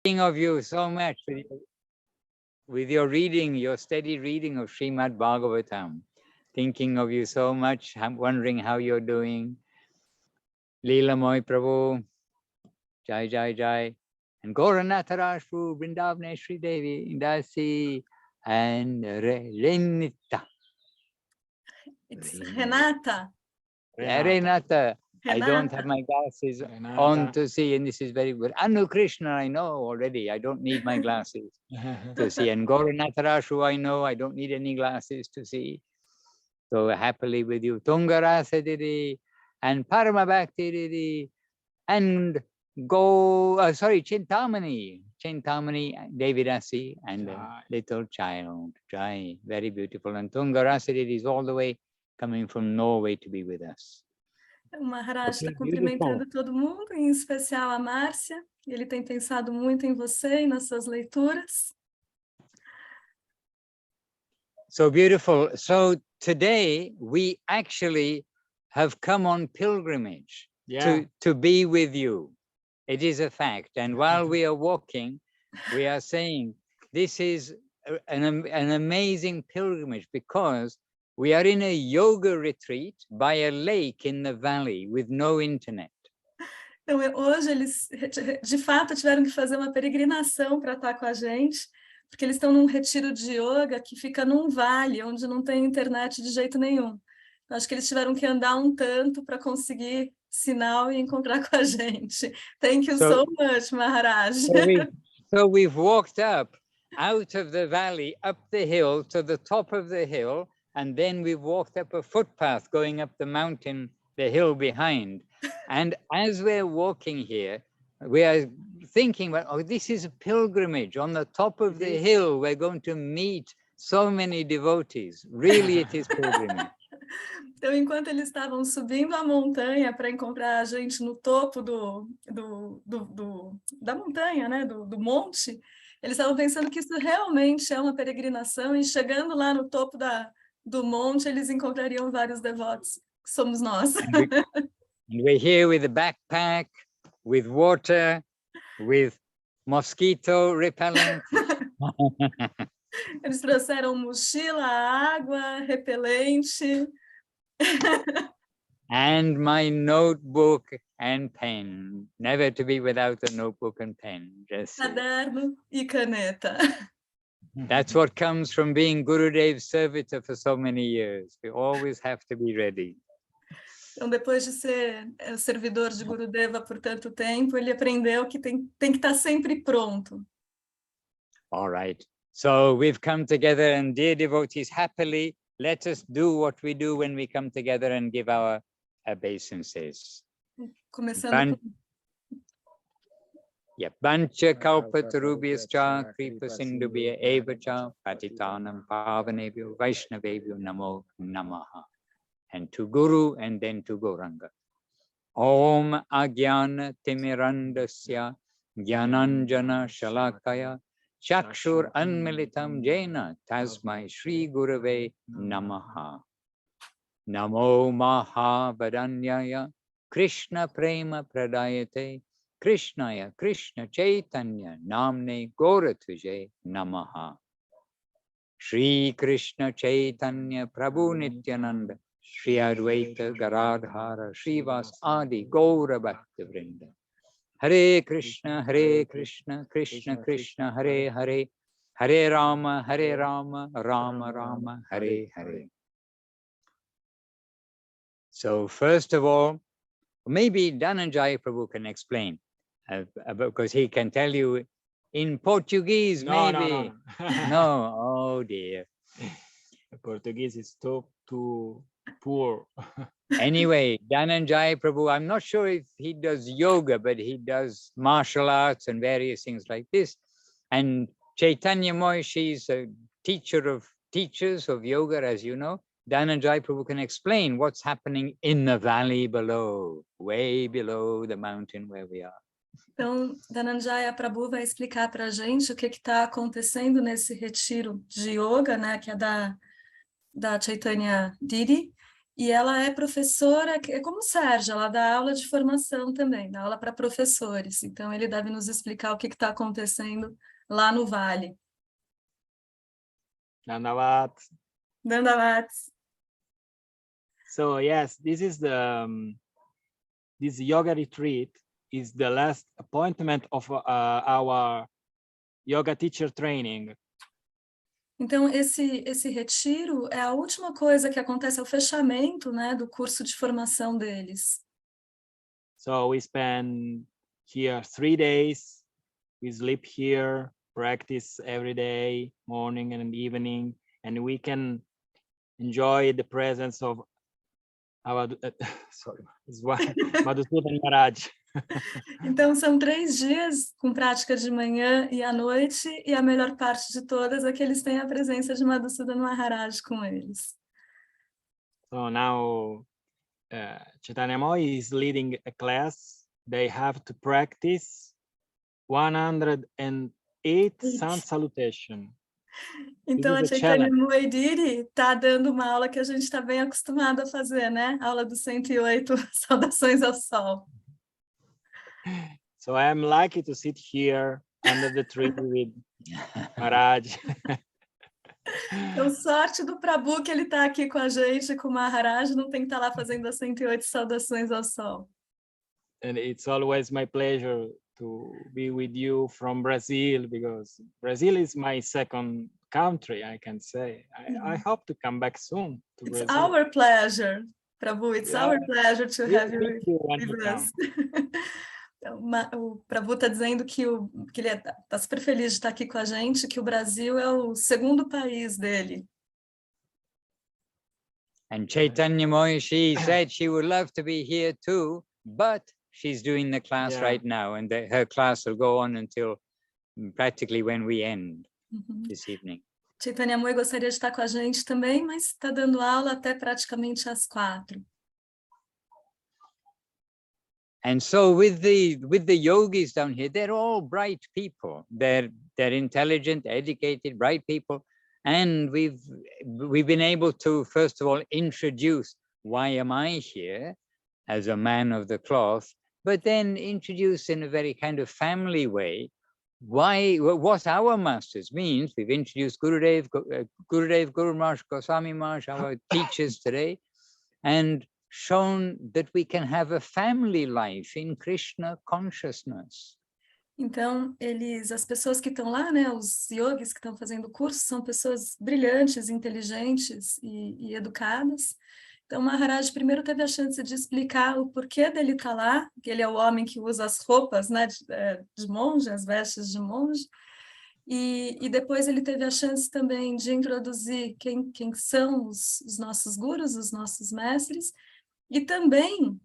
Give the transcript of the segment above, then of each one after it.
Thinking of you so much with your reading, your steady reading of Srimad Bhagavatam. Thinking of you so much, I'm wondering how you're doing. Leela Moy Prabhu, Jai Jai Jai, and Gauranath Rashpu, Vrindavane Sri Devi, Dasi, and Renita. It's Renata. Renata. I don't have my glasses on to see, and this is very good. Anu Krishna, I know already. I don't need my glasses to see. And Gauranath Rashpu, I know I don't need any glasses to see. So happily with you. Tungarasa Didi, and Parama Bhakti Didi, and Chintamani, Devidasi, and a little child, Jai, very beautiful. And Tungarasa Didi is all the way coming from Norway to be with us. O Maharaj está cumprimentando todo mundo, em especial a Márcia. Ele tem pensado muito em você e nas suas leituras. So beautiful. So today we actually have come on pilgrimage to be with you. It is a fact. And while we are walking, we are saying this is an amazing pilgrimage because we are in a yoga retreat by a lake in the valley with no internet. Então, hoje eles, de fato, tiveram que fazer uma peregrinação para estar com a gente, porque eles estão num retiro de yoga que fica num vale, onde não tem internet de jeito nenhum. Então, acho que eles tiveram que andar um tanto para conseguir sinal e encontrar com a gente. Thank you so much, Maharaj. So we've walked up out of the valley, up the hill to the top of the hill, and then we've walked up a footpath going up the mountain, the hill behind. And as we're walking here, we are thinking, well, oh, this is a pilgrimage. On the top of the hill, we're going to meet so many devotees. Really, it is pilgrimage. Então, enquanto eles estavam subindo a montanha para encontrar a gente no topo da montanha, né, do monte, eles estavam pensando que isso realmente é uma peregrinação e chegando lá no topo do monte, eles encontrariam vários devotos, que somos nós. And we're here with a backpack, with water, with mosquito repellent. Eles trouxeram mochila, água, repelente. And my notebook and pen. Never to be without a notebook and pen. Just caderno e caneta. That's what comes from being Gurudev's servitor for so many years. We always have to be ready. Então, depois de ser servidor de Gurudeva por tanto tempo, ele aprendeu que tem que estar sempre pronto. All right. So we've come together, and dear devotees, happily, let us do what we do when we come together and give our obeisances. Começando com... Bancha kalpatarubhyascha kripa sindhubhya eva cha patitanam pavanebhyo vaishnavebhyo namo namaha. And to Guru and then to Gauranga. Om Agyana Timirandasya Gyananjana Shalakaya Chakshur Anmilitam Jena Tasmai Shri Gurave Namaha. Namo Mahavadanyaya Krishna Prema Pradayate Krishnaya Krishna Chaitanya Namne Gauratuje Namaha. Shri Krishna Chaitanya Prabhu Nityananda Shri Advaita Garadhara Srivas Adi Gaura Bhakta Vrinda. Hare Krishna, Krishna Krishna, Hare Hare, Hare Rama, Rama Rama, Hare Hare. So first of all, maybe Dhananjaya Prabhu can explain, because he can tell you in Portuguese, maybe. No, oh dear. Portuguese is too poor. Anyway, Dhananjaya Prabhu, I'm not sure if he does yoga, but he does martial arts and various things like this. And Chaitanya Moy, she's a teacher of teachers of yoga, as you know. Dhananjaya Prabhu can explain what's happening in the valley below, way below the mountain where we are. Então, Dhananjaya Prabhu vai explicar para a gente o que está acontecendo nesse retiro de yoga, né, que é da Chaitanya Didi. E ela é professora, é como o Sérgio, ela dá aula de formação também, dá aula para professores. Então, ele deve nos explicar o que está acontecendo lá no Vale. Dhanavat. Dandavats. So yes, this is this yoga retreat is the last appointment of our yoga teacher training. Então, esse retiro é a última coisa que acontece, é o fechamento, né, do curso de formação deles. So we spend here 3 days. We sleep here, practice every day, morning and evening, and we can enjoy the presence of our sorry, Madhusudan Maharaj. Então, são 3 dias com prática de manhã e à noite, e a melhor parte de todas é que eles têm a presença de Madhusudan Maharaj com eles. So now Chaitanya Moy is leading a class. They have to practice 108 sun salutation. Então, a This is a Chaitanya challenge. Moediri está dando uma aula que a gente está bem acostumado a fazer, né? Aula dos 108 saudações ao sol. So I'm lucky to sit here under the tree with Maharaj. Então, sorte do Prabhu que ele está aqui com a gente, com o Maharaj, não tem que estar lá fazendo as 108 saudações ao sol. And it's always my pleasure to be with you from Brazil, because Brazil is my second country, I can say. I hope to come back soon to It's Brazil. our pleasure, Prabhu. It's Yeah. our pleasure to have you When you with come. us. O Prabhu está dizendo que ele está super feliz de estar aqui com a gente, que o Brasil é o segundo país dele. And Chaitanya Moy, she said she would love to be here too, but she's doing the class right now, and her class will go on until practically when we end this evening. Chaitanya Moy gostaria de estar com a gente também, mas está dando aula até praticamente às 4. And so with the yogis down here, they're all bright people. They're intelligent, educated, bright people. And we've been able to, first of all, introduce why am I here as a man of the cloth, but then introduce in a very kind of family way what our masters means. We've introduced Gurudev, Guru Maharaj, Goswami Maharaj, our teachers today, and shown that we can have a family life in Krishna consciousness. Então, as pessoas que estão lá, né, os yogis que estão fazendo o curso, são pessoas brilhantes, inteligentes e educadas. Então, Maharaj primeiro teve a chance de explicar o porquê dele estar lá, que ele é o homem que usa as roupas, né, de monge, as vestes de monge, e depois ele teve a chance também de introduzir quem são os nossos gurus, os nossos mestres, e também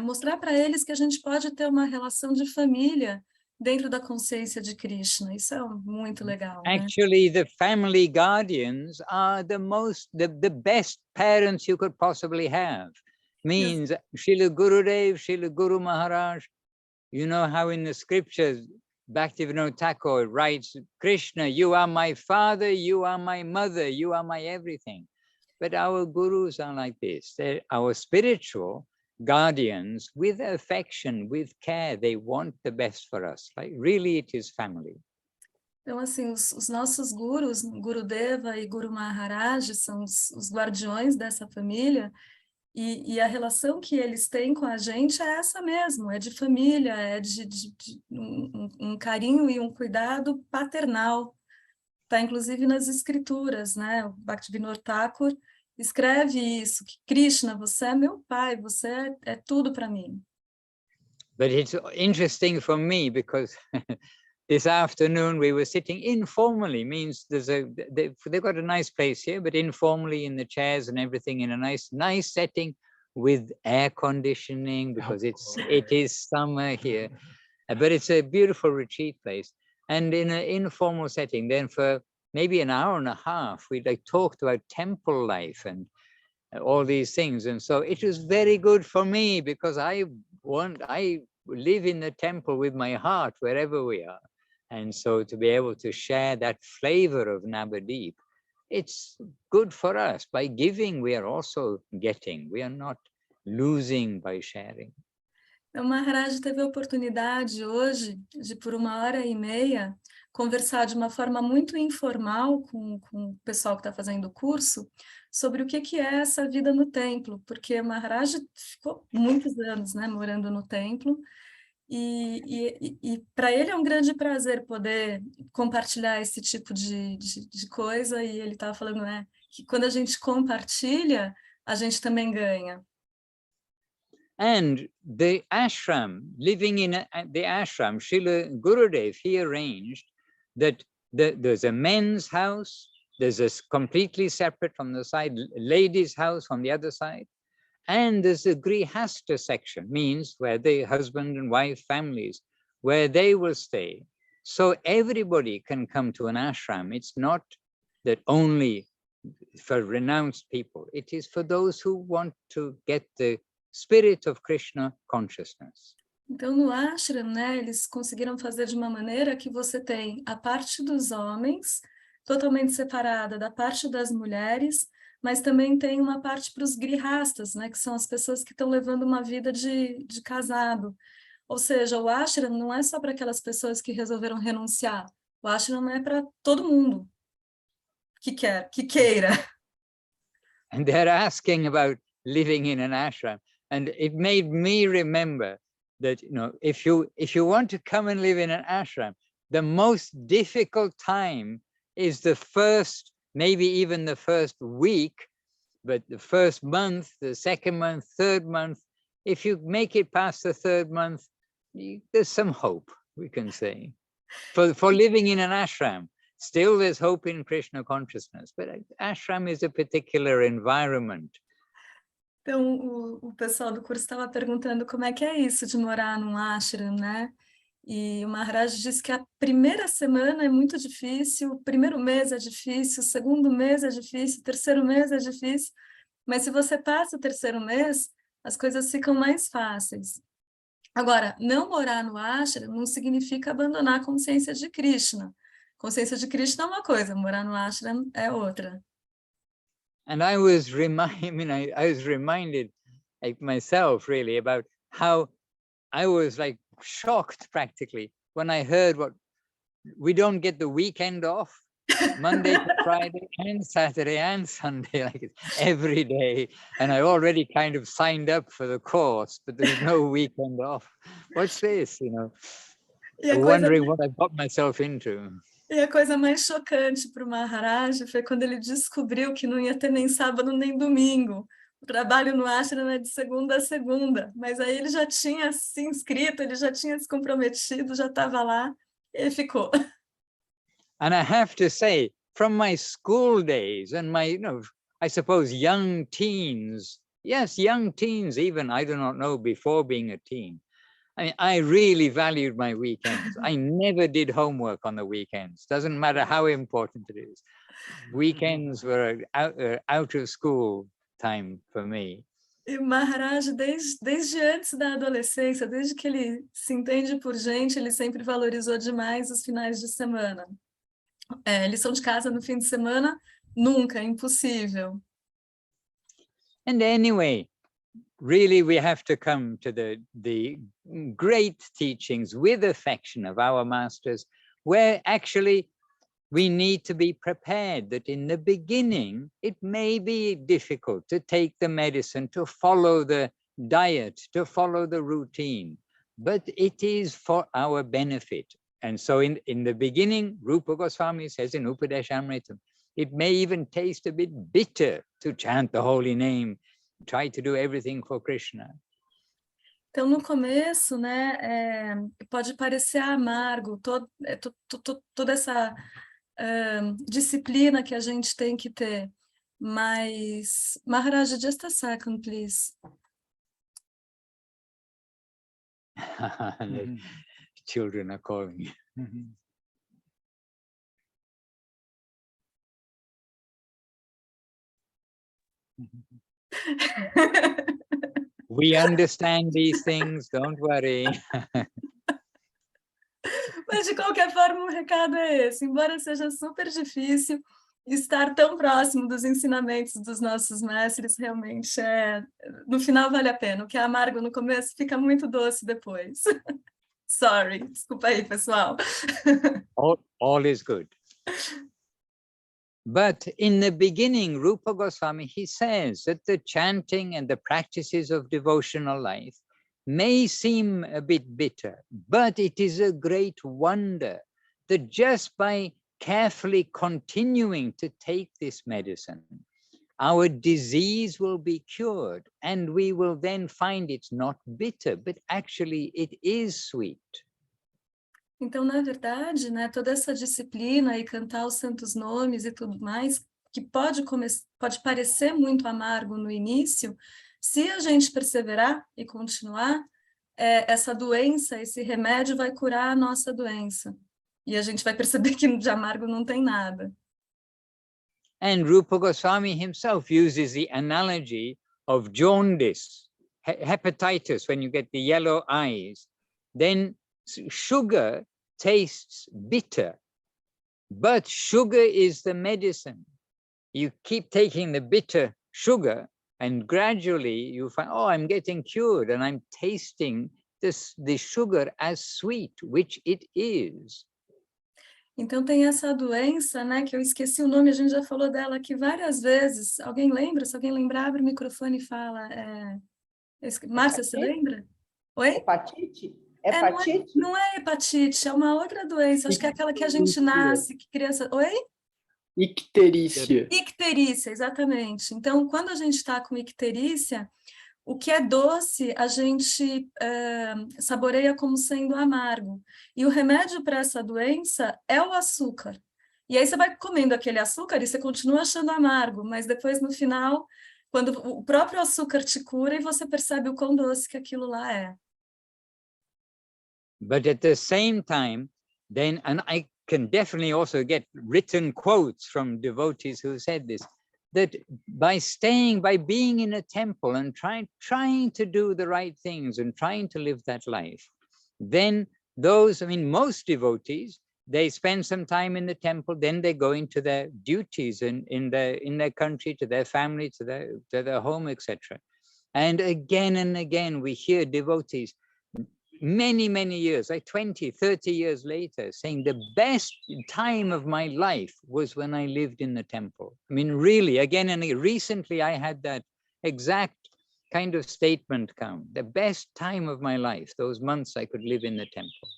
mostrar para eles que a gente pode ter uma relação de família dentro da consciência de Krishna. Isso é muito legal, né? Actually, the family guardians are the best parents you could possibly have. Means Srila Gurudev, Srila Guru Maharaj, you know how in the scriptures, Bhaktivinoda Thakur writes, Krishna, you are my father, you are my mother, you are my everything. But our gurus are like this. They're our spiritual guardians with affection, with care. They want the best for us. Like really it is family. Então, assim, os nossos gurus, Gurudeva e Guru Maharaj, são os guardiões dessa família, e a relação que eles têm com a gente é essa mesmo, é de família, é de um carinho e um cuidado paternal. Está inclusive nas escrituras, né? O Bhaktivinoda Thakur escreve isso, que Krishna, você é meu pai, você é tudo para mim. But it's interesting for me because this afternoon we were sitting informally, means they've got a nice place here, but informally in the chairs and everything in a nice setting with air conditioning because it is summer here, but it's a beautiful retreat place. And in an informal setting, then for maybe an hour and a half, we talked about temple life and all these things. And so it was very good for me because I live in the temple with my heart wherever we are. And so to be able to share that flavor of Navadip it's good for us. By giving, we are also getting. We are not losing by sharing. O Maharaj teve a oportunidade hoje de, por 1h30, conversar de uma forma muito informal com o pessoal que está fazendo o curso sobre o que é essa vida no templo, porque o Maharaj ficou muitos anos, né, morando no templo, e para ele é um grande prazer poder compartilhar esse tipo de coisa, e ele estava falando, né, que quando a gente compartilha, a gente também ganha. And the ashram, living in the ashram, Srila Gurudev, he arranged that there's a men's house, there's a completely separate from the side, ladies' house on the other side, and there's a grihasta section, means where the husband and wife families, where they will stay. So everybody can come to an ashram. It's not that only for renounced people, it is for those who want to get the spirit of Krishna consciousness. Então, no ashram, né, eles conseguiram fazer de uma maneira que você tem a parte dos homens totalmente separada da parte das mulheres, mas também tem uma parte para os grihastas, né, que são as pessoas que estão levando uma vida de casado. Ou seja, o ashram não é só para aquelas pessoas que resolveram renunciar. O ashram é para todo mundo que queira. And they're asking about living in an ashram. And it made me remember that, you know, if you want to come and live in an ashram, the most difficult time is the first, maybe even the first week, but the first month, the second month, third month. If you make it past the third month, there's some hope, we can say, for living in an ashram. Still, there's hope in Krishna consciousness, but ashram is a particular environment. Então, o pessoal do curso estava perguntando como é que é isso de morar num ashram, né? E o Maharaj disse que a primeira semana é muito difícil, o primeiro mês é difícil, o segundo mês é difícil, o terceiro mês é difícil, mas se você passa o terceiro mês, as coisas ficam mais fáceis. Agora, não morar no ashram não significa abandonar a consciência de Krishna. Consciência de Krishna é uma coisa, morar no ashram é outra. And I was reminded like myself really about how I was like shocked practically when I heard what we don't get the weekend off, Monday to Friday and Saturday and Sunday, like every day. And I already kind of signed up for the course, but there's no weekend off. What's this, you know? Wondering what I got myself into. E a coisa mais chocante para o Maharaj foi quando ele descobriu que não ia ter nem sábado nem domingo. O trabalho no ashram é de segunda a segunda, mas aí ele já tinha se inscrito, ele já tinha se comprometido, já estava lá, e ele ficou. And I have to say, from my school days and my, you know, I suppose young teens, yes, young teens even, I do not know, before being a teen, I mean, I really valued my weekends. I never did homework on the weekends. Doesn't matter how important it is. Weekends were out of school time for me. E o Maharaj, desde antes da adolescência, desde que ele se entende por gente, ele sempre valorizou demais os finais de semana. Lição de casa no fim de semana, nunca, impossível. And anyway, really, we have to come to the great teachings with affection of our masters, where actually we need to be prepared that in the beginning, it may be difficult to take the medicine, to follow the diet, to follow the routine, but it is for our benefit. And so in the beginning, Rupa Goswami says in Upadeshamritam, it may even taste a bit bitter to chant the holy name, try to do everything for Krishna. Então, no começo, né, pode parecer amargo, toda essa disciplina que a gente tem que ter, mas... Maharaj, just a second, please. Children are calling. We understand these things, don't worry. Mas, de qualquer forma, o recado é esse. Embora seja super difícil, estar tão próximo dos ensinamentos dos nossos mestres realmente no final vale a pena. O que é amargo no começo fica muito doce depois. Sorry, desculpa aí, pessoal. All is good. But in the beginning, Rupa Goswami, he says that the chanting and the practices of devotional life may seem a bit bitter, but it is a great wonder that just by carefully continuing to take this medicine, our disease will be cured, and we will then find it's not bitter, but actually it is sweet. Então, na verdade, né, toda essa disciplina e cantar os santos nomes e tudo mais, que pode parecer muito amargo no início, se a gente perseverar e continuar, essa doença, esse remédio vai curar a nossa doença. E a gente vai perceber que de amargo não tem nada. And Rupa Goswami himself uses the analogy of jaundice, hepatitis, when you get the yellow eyes. Then sugar tastes bitter, but sugar is the medicine. You keep taking the bitter sugar, and gradually you find, oh, I'm getting cured, and I'm tasting the sugar as sweet, which it is. Então tem essa doença, né, que eu esqueci o nome, a gente já falou dela aqui várias vezes. Alguém lembra? Se alguém lembrar, abre o microfone e fala. Márcia, você lembra? Oi? Hepatite? Hepatite? Não é hepatite, é uma outra doença. Acho que é aquela que a gente nasce, que criança... Oi? Icterícia. Icterícia, exatamente. Então, quando a gente está com icterícia, o que é doce, a gente saboreia como sendo amargo. E o remédio para essa doença é o açúcar. E aí você vai comendo aquele açúcar e você continua achando amargo, mas depois, no final, quando o próprio açúcar te cura e você percebe o quão doce que aquilo lá é. But at the same time, then, and I can definitely also get written quotes from devotees who said this, that by being in a temple and trying to do the right things and trying to live that life, then those, I mean, most devotees, they spend some time in the temple, then they go into their duties in their country, to their family, to their home, etc. And again, we hear devotees many years, like 20, 30 years later, saying the best time of my life was when I lived in the temple. I mean, really, again and again, recently I had that exact kind of statement come. The best time of my life, those months I could live in the temple.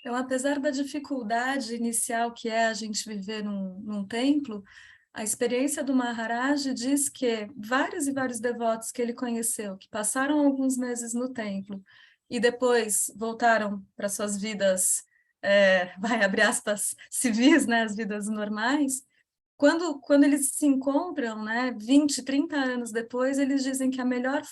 Então, apesar da dificuldade inicial que é a gente viver num templo, a experiência do Maharaj diz que vários e vários devotos que ele conheceu, que passaram alguns meses no templo, e depois voltaram para suas vidas, vai abrir aspas, civis, né, as vidas normais, quando eles se encontram, né, 20, 30 anos depois, eles dizem que a melhor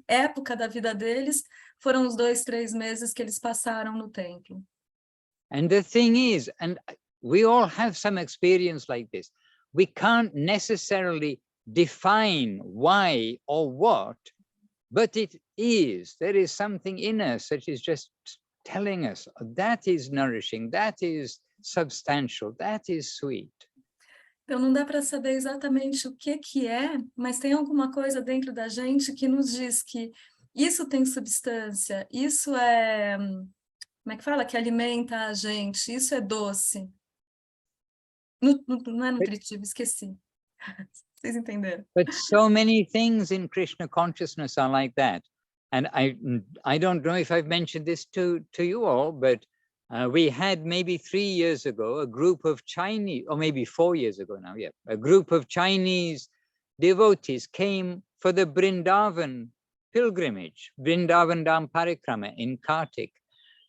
época da vida deles foram os 2, 3 meses que eles passaram no templo. And the thing is, and we all have some experience like this, we can't necessarily define why or what, but it is. There is something in us that is just telling us that is nourishing, that is substantial, that is sweet. Então não dá para saber exatamente o que é, mas tem alguma coisa dentro da gente que nos diz que isso tem substância, isso é, como é que fala? Que alimenta a gente, isso é doce. Não é nutritivo, esqueci. Vocês entenderam? But so many things in Krishna consciousness are like that. And I don't know if I've mentioned this to you all, but we had maybe 3 years ago a group of Chinese, or maybe 4 years ago now, yeah, a group of Chinese devotees came for the Vrindavan pilgrimage, Vrindavan Dham Parikrama in Kartik.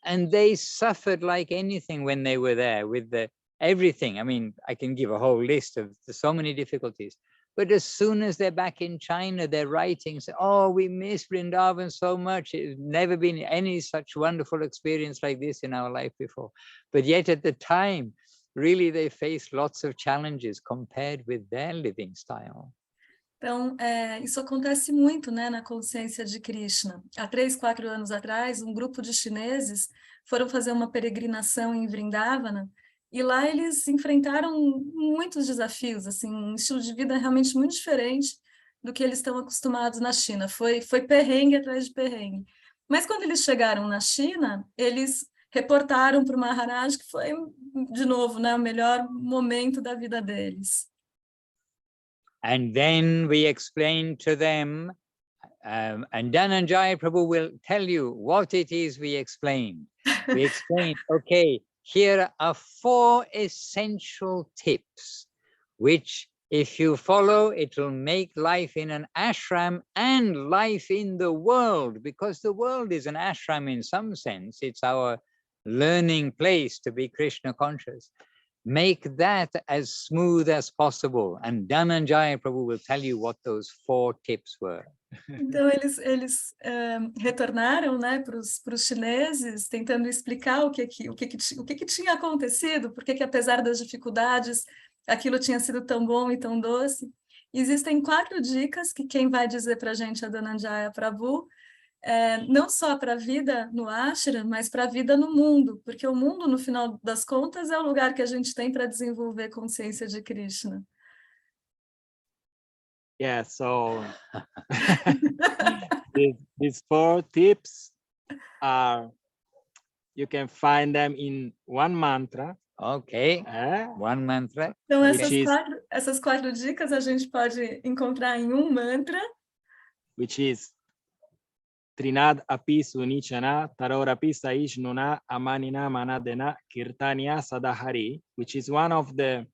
And they suffered like anything when they were there with everything. I mean, I can give a whole list of so many difficulties. But as soon as they're back in China, they're writing, say, oh, we miss Vrindavan so much. It's never been any such wonderful experience like this in our life before. But yet at the time, really, they faced lots of challenges compared with their living style. Então, isso acontece muito, né, na consciência de Krishna. Há 3, 4 anos atrás, um grupo de chineses foram fazer uma peregrinação em Vrindavana E lá eles enfrentaram muitos desafios, assim, um estilo de vida realmente muito diferente do que eles estão acostumados na China. Foi perrengue atrás de perrengue. Mas quando eles chegaram na China, eles reportaram para o Maharaj que foi, de novo, né, o melhor momento da vida deles. And then we explained to them, and Dhananjaya Prabhu will tell you what it is we explained. We explained, okay, here are 4 essential tips, which if you follow, it will make life in an ashram and life in the world, because the world is an ashram in some sense. It's our learning place to be Krishna conscious. Make that as smooth as possible. And Dhananjaya Prabhu will tell you what those 4 tips were. Então, eles retornaram, né, para os chineses, tentando explicar o que tinha acontecido, por que apesar das dificuldades, aquilo tinha sido tão bom e tão doce. Existem 4 dicas que quem vai dizer para a gente é a Dhananjaya Prabhu, não só para a vida no ashram, mas para a vida no mundo, porque o mundo, no final das contas, é o lugar que a gente tem para desenvolver consciência de Krishna. Yeah, so these 4 tips are, you can find them in one mantra. Okay, one mantra. Então, essas 4 dicas a gente pode encontrar em um mantra. Which is Trinad api sunichana tarorapi saishnuna amanina manadena kirtania sadahari, which is one of the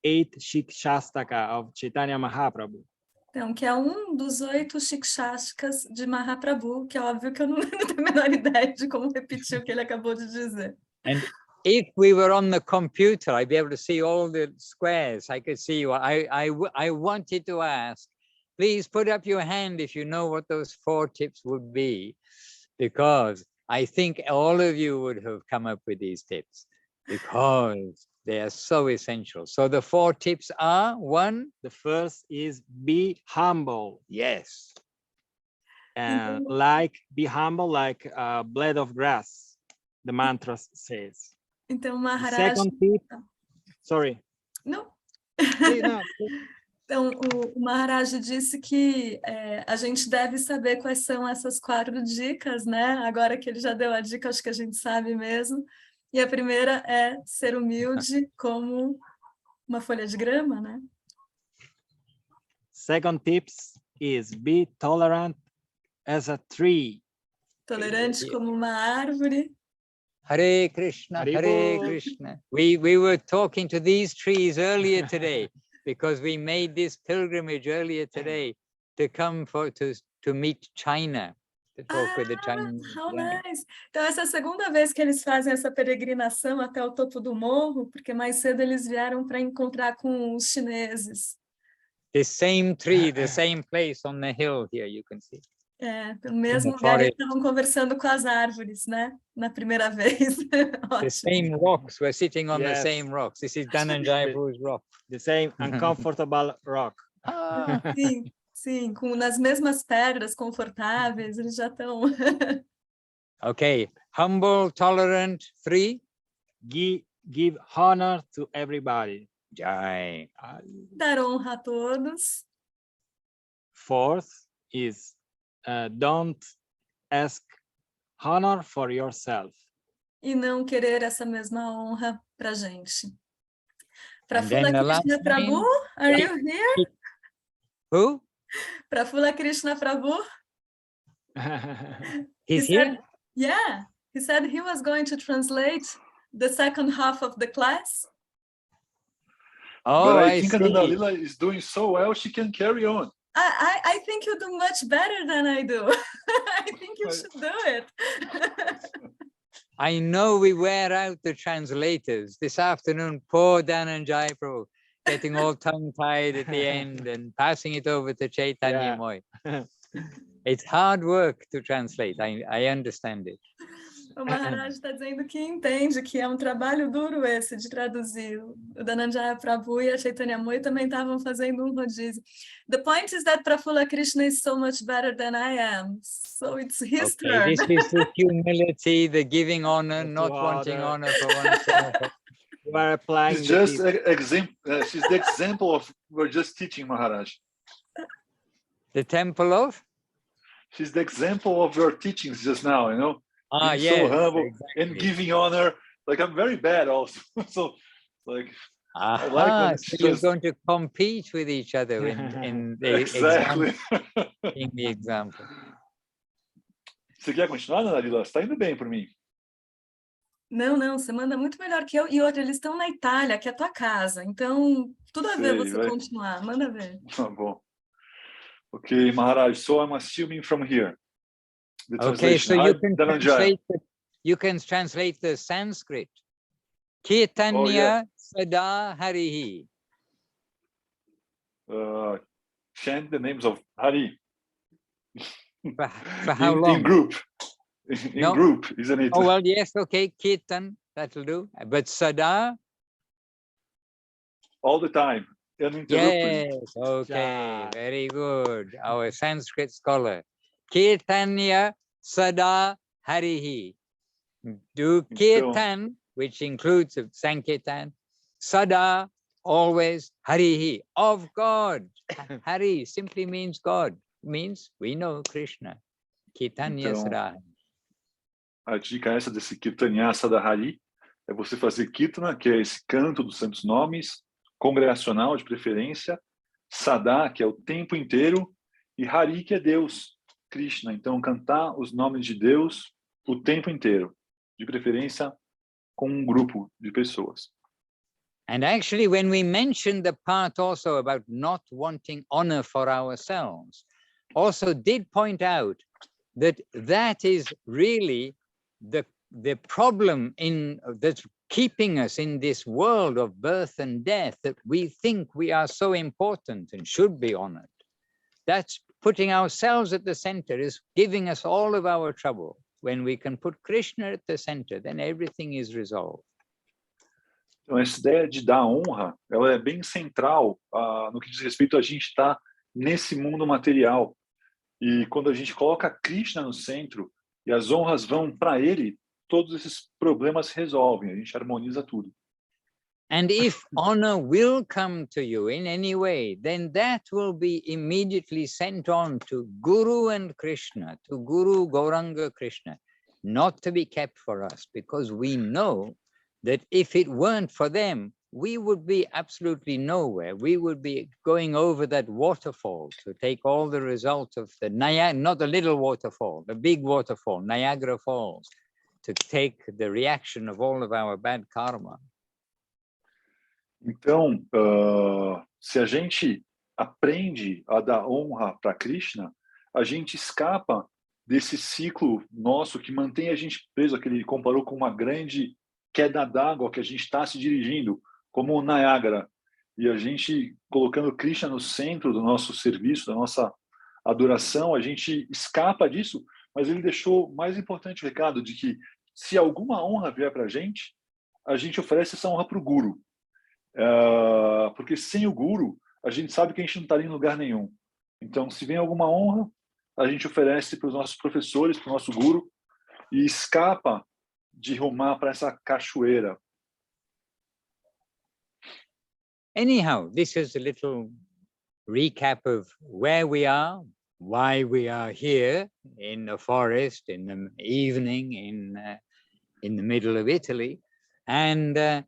8 shikshastaka of Chaitanya Mahaprabhu. Então, que é um dos 8 shikshastas de Mahaprabhu, que é óbvio que eu não tenho a menor ideia de como repetir o que ele acabou de dizer. And if we were on the computer, I'd be able to see all the squares. I could see you. I wanted to ask, please put up your hand if you know what those 4 tips would be, because I think all of you would have come up with these tips, because they are so essential. So the 4 tips are, 1, the first is be humble. Yes. Be humble like a blade of grass, the mantra says. Então, Maharaj... The second tip, sorry. Não. Então, o Maharaj disse que a gente deve saber quais são essas 4 dicas, né? Agora que ele já deu a dica, acho que a gente sabe mesmo. E a primeira é ser humilde como uma folha de grama, né? Second tips is be tolerant as a tree. Tolerante como uma árvore. Hare Krishna, Hare Krishna. We were talking to these trees earlier today, because we made this pilgrimage earlier today to come to meet China. How nice! Então, essa é a segunda vez que eles fazem essa peregrinação até o topo do morro, porque mais cedo eles vieram para encontrar com os chineses. The same tree, the same place on the hill here, you can see. No mesmo lugar, eles estavam conversando com as árvores, né? Na primeira vez. The same rocks, we're sitting on the same rocks. This is Dhananjaya Prabhu's rock. The same uncomfortable rock. Sim, nas mesmas pedras confortáveis, eles já estão... Okay, humble, tolerant, 3. Give honor to everybody. Jai. Dar honra a todos. 4th is don't ask honor for yourself. E não querer essa mesma honra pra gente. Prafula Krishna Prabhu, are you here? Who? Prafula Krishna Prabhu. He's here? Yeah, he said he was going to translate the second half of the class. Oh, but I think Ananda Lila is doing so well, she can carry on. I think you do much better than I do. I think you should do it. I know we wear out the translators. This afternoon, poor Dhananjaya Prabhu, getting all tongue-tied at the end and passing it over to Chaitanya Moy. It's hard work to translate. I understand it. O Maharaj está dizendo que entende que é um trabalho duro esse de traduzir. O Dhananjaya Prabhu e a Chaitanya Moy também estavam fazendo um rodízio. The point is that Prafula Krishna is so much better than I am. So it's his turn. This is the humility, the giving honor, not wanting honor for oneself. You are applying. She's just she's the example of we're just teaching, Maharaj. The temple of? She's the example of your teachings just now, you know. Being Yes, so humble exactly. and giving honor. Like I'm very bad also. So like I like Aha, when so it's you're just going to compete with each other in the exactly. example. In the example. Você quer continuar, Ana Lila? Você tá indo bem por mim. Não, não, você manda muito melhor que eu. E outra, eles estão na Itália, que é a tua casa. Então, tudo a ver Sei, você vai. continuar. Manda ver. Tá bom. Okay, Maharaj, so I'm assuming from here. The Okay, so translation. you Hi, can Dhananjaya. translate the Sanskrit. Kirtanya Sada Harihi. Chant the names of Hari. For how long? In group. In No. group, isn't it? Oh, well, yes, okay, Kirtan, that'll do. But Sada? All the time. Uninterrupted. Yes, okay, Yeah. very good. Our Sanskrit scholar. Kirtanya Sada Harihi. Do Kirtan, which includes Sankirtan, Sada, always, Harihi, of God. Hari simply means God, means we know Krishna. Kirtanya Então, Sada. a dica essa desse Kirtanya Sadahari é você fazer Kirtana, que é esse canto dos santos nomes, congregacional de preferência, Sada, que é o tempo inteiro, e Hari, que é Deus, Krishna. Então, cantar os nomes de Deus o tempo inteiro, de preferência com um grupo de pessoas. And actually, when we mentioned the part also about not wanting honor for ourselves, also did point out that that is really the problem that's keeping us in this world of birth and death, that we think we are so important and should be honored. That's putting ourselves at the center, is giving us all of our trouble. When we can put Krishna at the center, then everything is resolved. Então, essa ideia de dar honra, ela é bem central no que diz respeito a gente estar nesse mundo material. E quando a gente coloca Krishna no centro e as honras vão para ele, todos esses problemas se resolvem, a gente harmoniza tudo. And if honor will come to you in any way, then that will be immediately sent on to Guru and Krishna, to Guru Gauranga Krishna, not to be kept for us, because we know that if it weren't for them, we would be absolutely nowhere. We would be going over that waterfall to take all the results of the Niagara, not the little waterfall, the big waterfall, Niagara Falls, to take the reaction of all of our bad karma. Então, se a gente aprende a dar honra para Krishna, a gente escapa desse ciclo nosso que mantém a gente preso, que ele comparou com uma grande queda d'água que a gente está se dirigindo, como o Niágara. E a gente, colocando Krishna no centro do nosso serviço, da nossa adoração, a gente escapa disso, mas ele deixou mais importante o recado de que se alguma honra vier para a gente oferece essa honra para o Guru. Porque sem o Guru, a gente sabe que a gente não estaria em lugar nenhum. Então, se vem alguma honra, a gente oferece para os nossos professores, para o nosso Guru, e escapa de rumar para essa cachoeira. Anyhow, this is a little recap of where we are, why we are here in the forest, in the evening, in the middle of Italy, and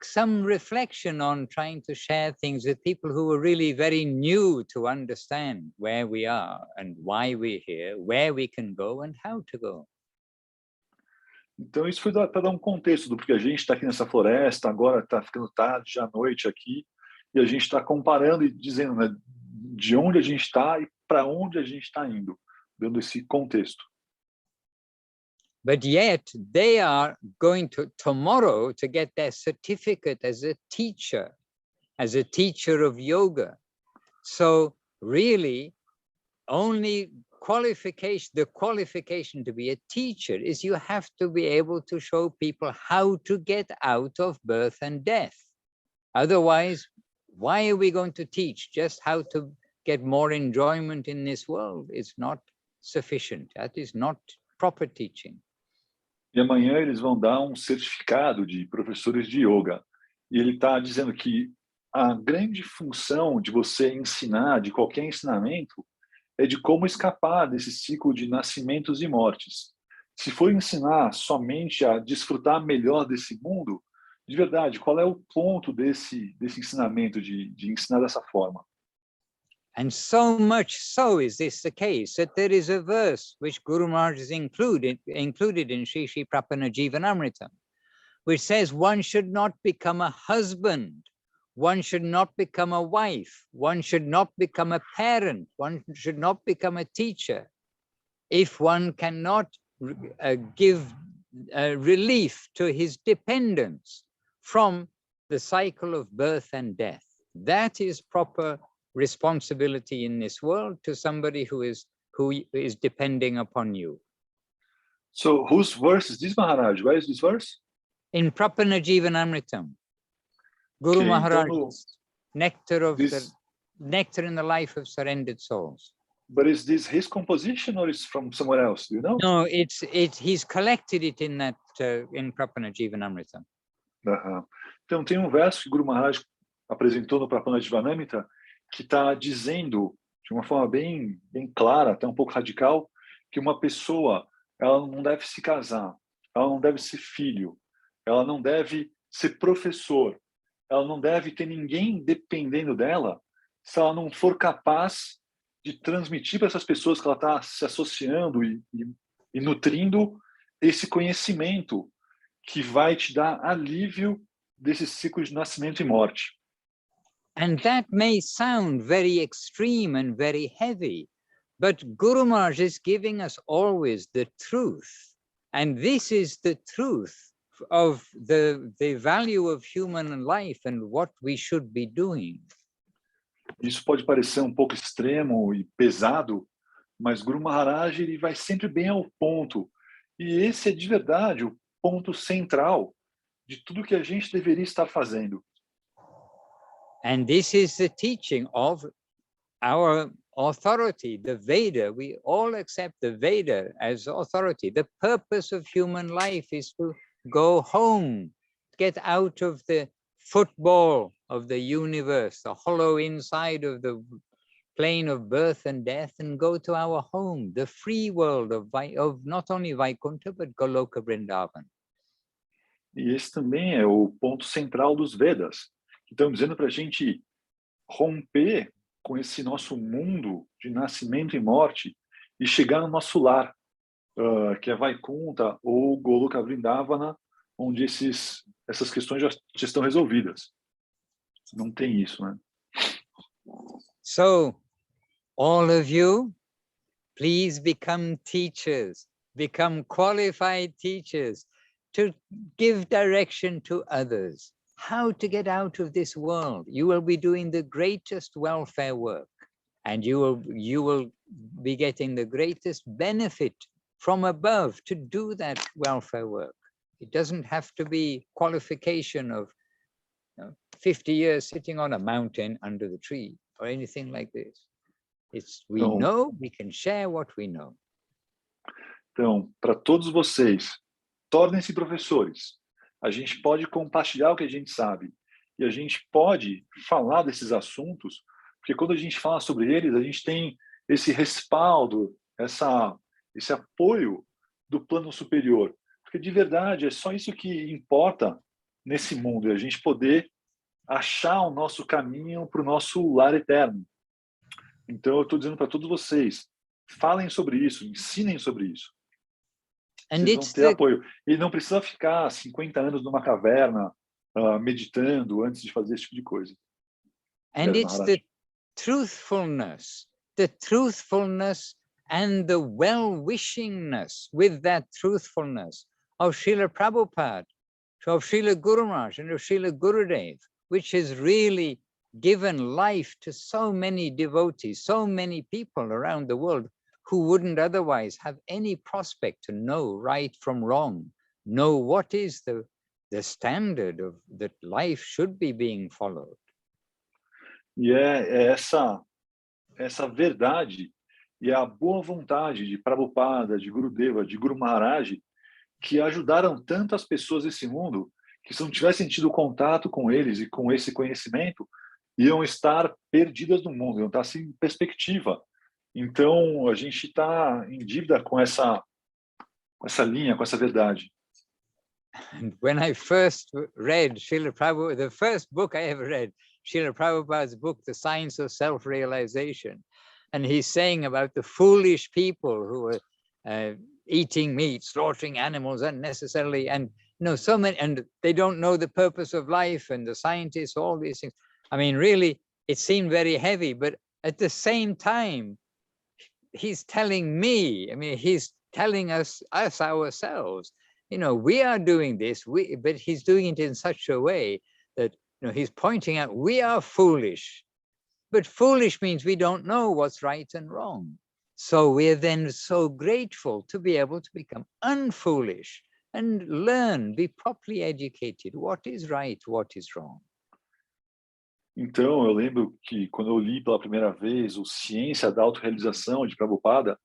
some reflection on trying to share things with people who are really very new to understand where we are and why we're here, where we can go and how to go. Então, isso foi para dar um contexto do porque a gente está aqui nessa floresta, agora está ficando tarde, já à noite aqui, e a gente está comparando e dizendo, né, de onde a gente está e para onde a gente está indo, dando esse contexto. But yet they are going to tomorrow to get their certificate as a teacher of yoga. So really, only the qualification to be a teacher is you have to be able to show people how to get out of birth and death. Otherwise, why are we going to teach just how to get more enjoyment in this world? It's not sufficient. That is not proper teaching. E amanhã eles vão dar um certificado de professores de yoga. E ele está dizendo que a grande função de você ensinar, de qualquer ensinamento, é de como escapar desse ciclo de nascimentos e mortes. Se for ensinar somente a desfrutar melhor desse mundo, de verdade, qual é o ponto desse ensinamento, de ensinar dessa forma? And so much so is this the case that there is a verse which Guru Maharaj has included in Sri Sri Prapana Jivanamritam, which says one should not become a husband, one should not become a wife, one should not become a parent, one should not become a teacher, if one cannot give relief to his dependents from the cycle of birth and death. That is proper responsibility in this world to somebody who is depending upon you. So whose verse is this, Maharaj? Where is this verse? In Prapana Jivanamritam, Guru Okay, Maharaj's nectar in the life of surrendered souls. But is this his composition or is from somewhere else? Do you know? No, he's collected it in that in Prapana Jivanamritam. Então tem um verso que Guru Maharaj apresentou no Prapana Jivanamrita que está dizendo de uma forma bem clara, até um pouco radical, que uma pessoa ela não deve se casar, ela não deve ser filho, ela não deve ser professor, ela não deve ter ninguém dependendo dela se ela não for capaz de transmitir para essas pessoas que ela está se associando e nutrindo esse conhecimento que vai te dar alívio desse ciclo de nascimento e morte. And that may sound very extreme and very heavy, but Guru Maharaj is giving us always the truth. And this is the truth of the value of human life and what we should be doing. Isso pode parecer um pouco extremo e pesado, mas Guru Maharaj ele vai sempre bem ao ponto. E esse é de verdade o ponto central de tudo que a gente deveria estar fazendo. And this is the teaching of our authority, the Veda. We all accept the Veda as authority. The purpose of human life is to go home, get out of the football of the universe, the hollow inside of the plane of birth and death, and go to our home, the free world of not only Vaikuntha, but Goloka Vrindavan. E esse também é o ponto central dos Vedas, que estão dizendo para a gente romper com esse nosso mundo de nascimento e morte e chegar no nosso lar, que é Vaikuntha ou Goloka Vrindavana, onde essas questões já estão resolvidas. Não tem isso, né? So, all of you, please become teachers, become qualified teachers to give direction to others. How to get out of this world. You will be doing the greatest welfare work, and you will be getting the greatest benefit from above to do that welfare work. It doesn't have to be qualification of 50 years sitting on a mountain under the tree or anything like this. We know, we can share what we know. Então, para todos vocês, tornem-se professores. A gente pode compartilhar o que a gente sabe e a gente pode falar desses assuntos, porque quando a gente fala sobre eles, a gente tem esse respaldo, esse apoio do plano superior. Porque de verdade é só isso que importa nesse mundo, é a gente poder achar o nosso caminho para o nosso lar eterno. Então eu estou dizendo para todos vocês, falem sobre isso, ensinem sobre isso. Vocês vão ter apoio. E não precisa ficar 50 anos numa caverna meditando antes de fazer esse tipo de coisa. And it's the truthfulness and the well-wishingness with that truthfulness of Srila Prabhupada, of Srila Guru Maharaj and of Srila Gurudev, which has really given life to so many devotees, so many people around the world who wouldn't otherwise have any prospect to know right from wrong, know what is the standard of that life should be being followed. E é essa verdade e a boa vontade de Prabhupada, de Gurudeva, de Guru Maharaj, que ajudaram tantas pessoas nesse mundo que se não tivessem tido contato com eles e com esse conhecimento, iam estar perdidas no mundo, iam estar sem perspectiva. Então, a gente está em dívida com essa linha, com essa verdade. And when I first read Srila Prabhupada, the first book I ever read, Srila Prabhupada's book, The Science of Self-Realization, and he's saying about the foolish people who are eating meat, slaughtering animals unnecessarily, and so many, and they don't know the purpose of life, and the scientists, all these things. I mean, really, it seemed very heavy, but at the same time, he's telling me, I mean, he's telling us ourselves, we are doing this, but he's doing it in such a way that, he's pointing out we are foolish, but foolish means we don't know what's right and wrong. So we're then so grateful to be able to become unfoolish and learn, be properly educated, what is right, what is wrong. Então, eu lembro que quando eu li pela primeira vez o Ciência da Autorrealização de Prabhupada,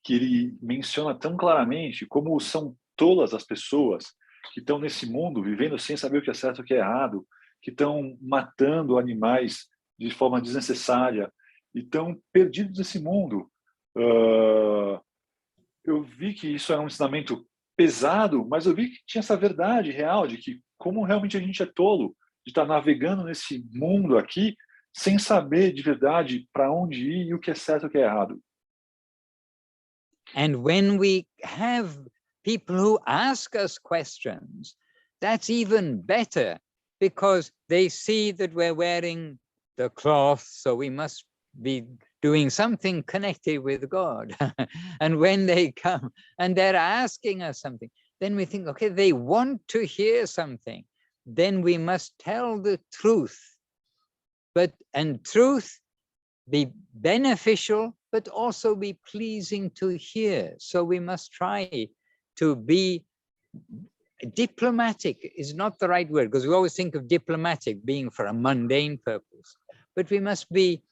que ele menciona tão claramente como são tolas as pessoas que estão nesse mundo vivendo sem saber o que é certo e o que é errado, que estão matando animais de forma desnecessária e estão perdidos nesse mundo. Eu vi que isso era um ensinamento pesado, mas eu vi que tinha essa verdade real de que como realmente a gente é tolo de estar navegando nesse mundo aqui sem saber de verdade para onde ir e o que é certo e o que é errado. And when we have people who ask us questions, that's even better, because they see that we're wearing the cloth, so we must be doing something connected with God. And when they come and they're asking us something, then we think, okay, they want to hear something. Then we must tell the truth. And truth be beneficial, but also be pleasing to hear. So we must try to be diplomatic. Is not the right word, because we always think of diplomatic being for a mundane purpose, but we must be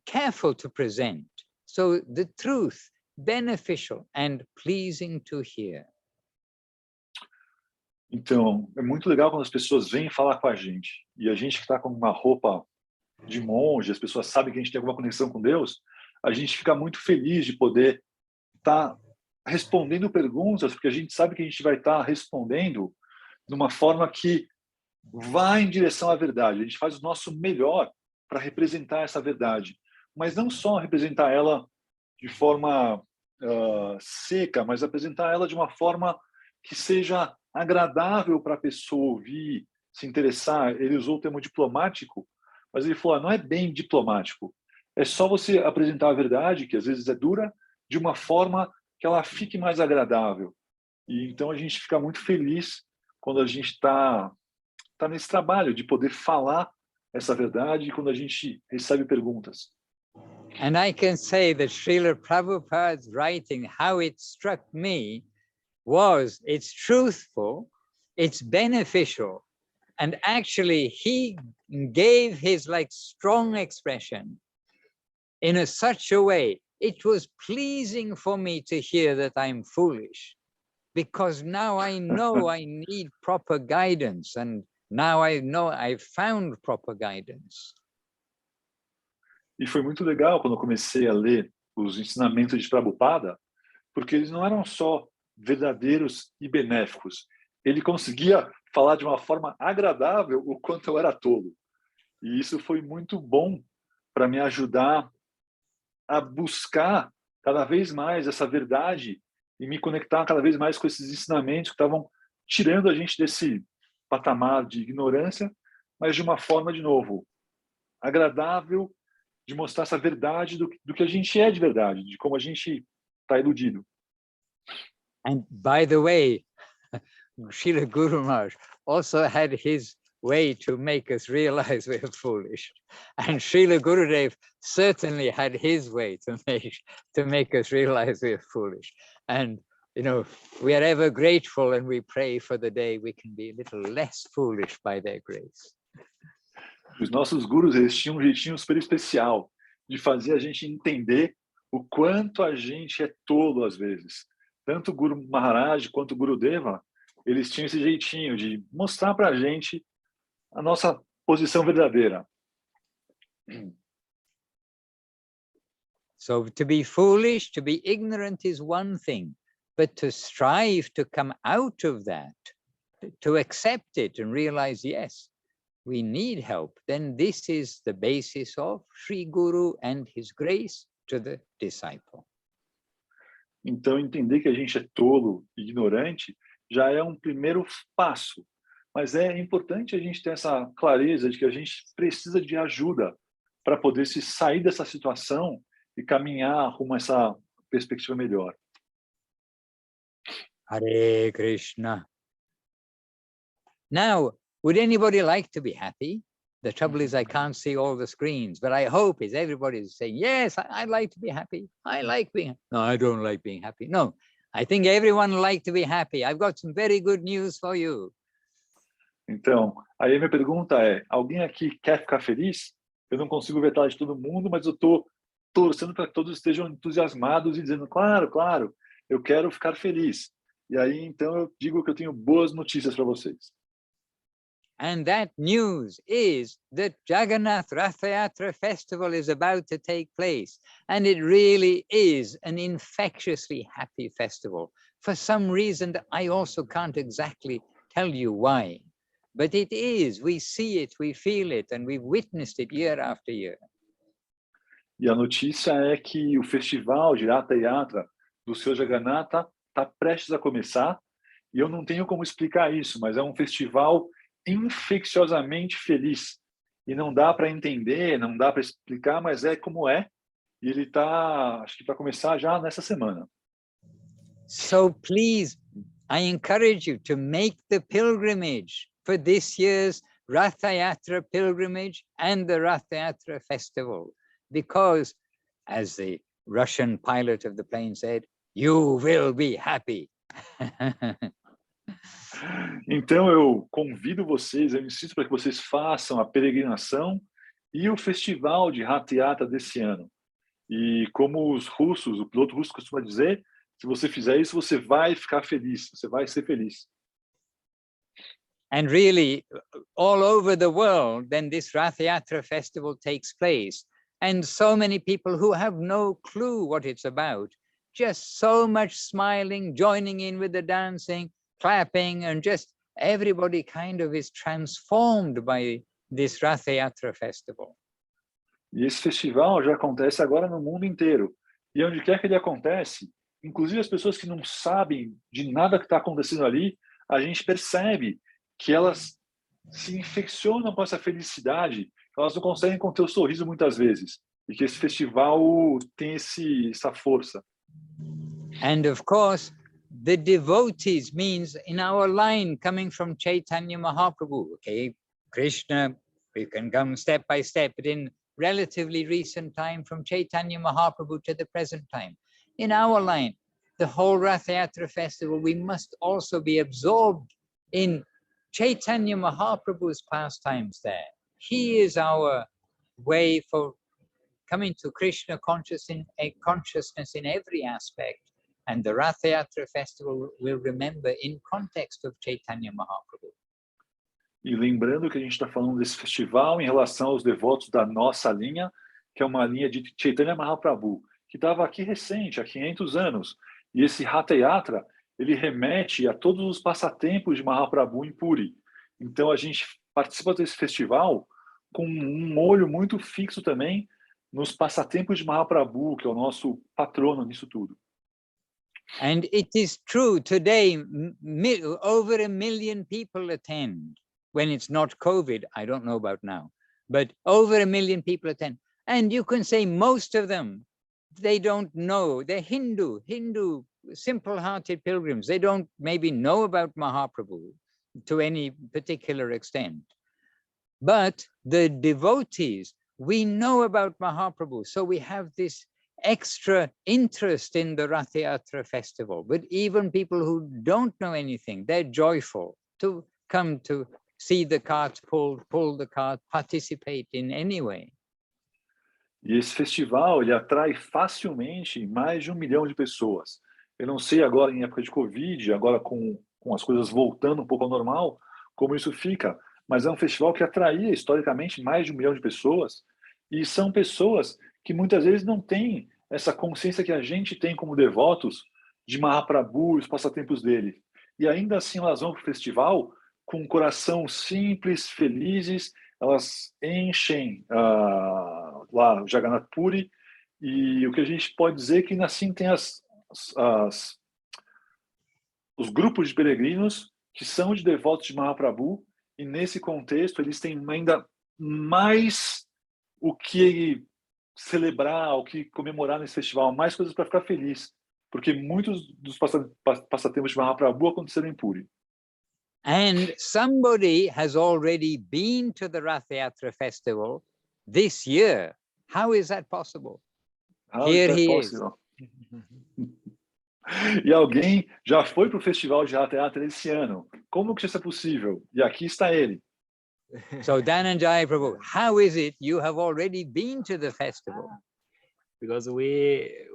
careful to present. So the truth, beneficial and pleasing to hear. Então, é muito legal quando as pessoas vêm falar com a gente, e a gente que está com uma roupa de monge, as pessoas sabem que a gente tem alguma conexão com Deus, a gente fica muito feliz de poder estar respondendo perguntas, porque a gente sabe que a gente vai estar respondendo de uma forma que vai em direção à verdade. A gente faz o nosso melhor para representar essa verdade, mas não só representar ela de forma seca, mas apresentar ela de uma forma que seja agradável para a pessoa ouvir, se interessar. Ele usou o termo diplomático, mas ele falou, não é bem diplomático. É só você apresentar a verdade, que às vezes é dura, de uma forma que ela fique mais agradável. E então a gente fica muito feliz quando a gente está nesse trabalho de poder falar essa verdade e quando a gente recebe perguntas. And I can say that Srila Prabhupada's writing, how it struck me, was it's truthful, it's beneficial, and actually he gave his strong expression in such a way, it was pleasing for me to hear that I'm foolish, because now I know I need proper guidance, and now I know I've found proper guidance. E foi muito legal quando eu comecei a ler os ensinamentos de Prabhupada, porque eles não eram só verdadeiros e benéficos. Ele conseguia falar de uma forma agradável o quanto eu era tolo. E isso foi muito bom para me ajudar a buscar cada vez mais essa verdade e me conectar cada vez mais com esses ensinamentos que estavam tirando a gente desse patamar de ignorância, mas de uma forma, de novo, agradável, de mostrar essa verdade do que a gente é de verdade, de como a gente está iludido. And by the way, Srila Guru Maharaj also had his way to make us realize we're foolish. And Srila Gurudev certainly had his way to make us realize we're foolish. And, we are ever grateful and we pray for the day we can be a little less foolish by their grace. Os nossos gurus, eles tinham um jeitinho super especial de fazer a gente entender o quanto a gente é tolo às vezes. tanto o Guru Maharaj quanto o Guru Deva, eles tinham esse jeitinho de mostrar para a gente a nossa posição verdadeira. So to be foolish, to be ignorant is one thing, but to strive to come out of that, to accept it and realize, yes, we need help, then this is the basis of Sri Guru and his grace to the disciple. Então, entender que a gente é tolo, ignorante, já é um primeiro passo. Mas é importante a gente ter essa clareza de que a gente precisa de ajuda para poder se sair dessa situação e caminhar rumo a essa perspectiva melhor. Hare Krishna. Now, would anybody like to be happy? The trouble is I can't see all the screens, but I hope is everybody's saying, yes, I'd like to be happy. I like being, no, I don't like being happy. No, I think everyone would like to be happy. I've got some very good news for you. Então, aí a minha pergunta é, alguém aqui quer ficar feliz? Eu não consigo ver a tela de todo mundo, mas eu estou torcendo para que todos estejam entusiasmados e dizendo, claro, claro, eu quero ficar feliz. E aí, então, eu digo que eu tenho boas notícias para vocês. And that news is that Jagannath Ratha Yatra festival is about to take place. And it really is an infectiously happy festival. For some reason that I also can't exactly tell you why. But it is, we see it, we feel it, and we've witnessed it year after year. E a notícia é que o festival de Ratha Yatra do Sr. Jagannatha está prestes a começar. E eu não tenho como explicar isso, mas é um festival infecciosamente feliz. E não dá para entender, não dá para explicar, mas é como é. E ele está, acho que vai começar já nessa semana. So please, I encourage you to make the pilgrimage for this year's Ratha Yatra pilgrimage and the Ratha Yatra festival. Because, as the Russian pilot of the plane said, you will be happy. Então eu convido vocês, eu insisto para que vocês façam a peregrinação e o festival de Ratha Yatra desse ano. E como os russos, o piloto russo costuma dizer, se você fizer isso, você vai ficar feliz, você vai ser feliz. And really, all over the world, then this Ratha Yatra festival takes place. And so many people who have no clue what it's about, just so much smiling, joining in with the dancing, clapping, and just everybody kind of is transformed by this Ratha Yatra festival. E esse festival já acontece agora no mundo inteiro. E onde quer que ele acontece, inclusive as pessoas que não sabem de nada que está acontecendo ali, a gente percebe que elas se infeccionam com essa felicidade, elas não conseguem conter o sorriso muitas vezes. E que esse festival tem essa força. And of course, the devotees means in our line coming from Chaitanya Mahaprabhu, okay, Krishna, we can come step by step, but in relatively recent time from Chaitanya Mahaprabhu to the present time. In our line, the whole Ratha Yatra festival, we must also be absorbed in Chaitanya Mahaprabhu's pastimes there. He is our way for coming to Krishna consciousness in every aspect. And the Ratha Yatra festival will remember in context of Chaitanya Mahaprabhu. E lembrando que a gente está falando desse festival em relação aos devotos da nossa linha, que é uma linha de Chaitanya Mahaprabhu, que estava aqui recente, há 500 anos. E esse Ratha Yatra, ele remete a todos os passatempos de Mahaprabhu em Puri. Então a gente participa desse festival com um olho muito fixo também nos passatempos de Mahaprabhu, que é o nosso patrono nisso tudo. And it is true, today, over 1 million people attend. When it's not COVID, I don't know about now, but over 1 million people attend. And you can say most of them, they don't know. They're Hindu, simple-hearted pilgrims. They don't maybe know about Mahaprabhu to any particular extent. But the devotees, we know about Mahaprabhu. So we have this extra interest in the Ratha Yatra festival. But even people who don't know anything, they're joyful to come to see the cart pull the cart, participate in any way. E esse festival, ele atrai facilmente mais de 1 milhão de pessoas. Eu não sei agora em época de Covid, agora com as coisas voltando um pouco ao normal, como isso fica. Mas é um festival que atraía historicamente mais de 1 milhão de pessoas, e são pessoas que muitas vezes não têm essa consciência que a gente tem como devotos de Mahaprabhu e os passatempos dele. E ainda assim elas vão para o festival com um coração simples, felizes, elas enchem lá o Jagannath Puri, e o que a gente pode dizer é que ainda assim tem os grupos de peregrinos que são de devotos de Mahaprabhu, e nesse contexto eles têm ainda mais o que celebrar, o que comemorar nesse festival, mais coisas para ficar feliz, porque muitos dos passatempos de Mahaprabhu aconteceram em Puri. And somebody has already been to the Rath Yatra festival this year. How is that possible? Here he is. E alguém já foi para o festival de Rath Yatra esse ano. Como que isso é possível? E aqui está ele. So Dhananjaya Prabhu, how is it you have already been to the festival? Because we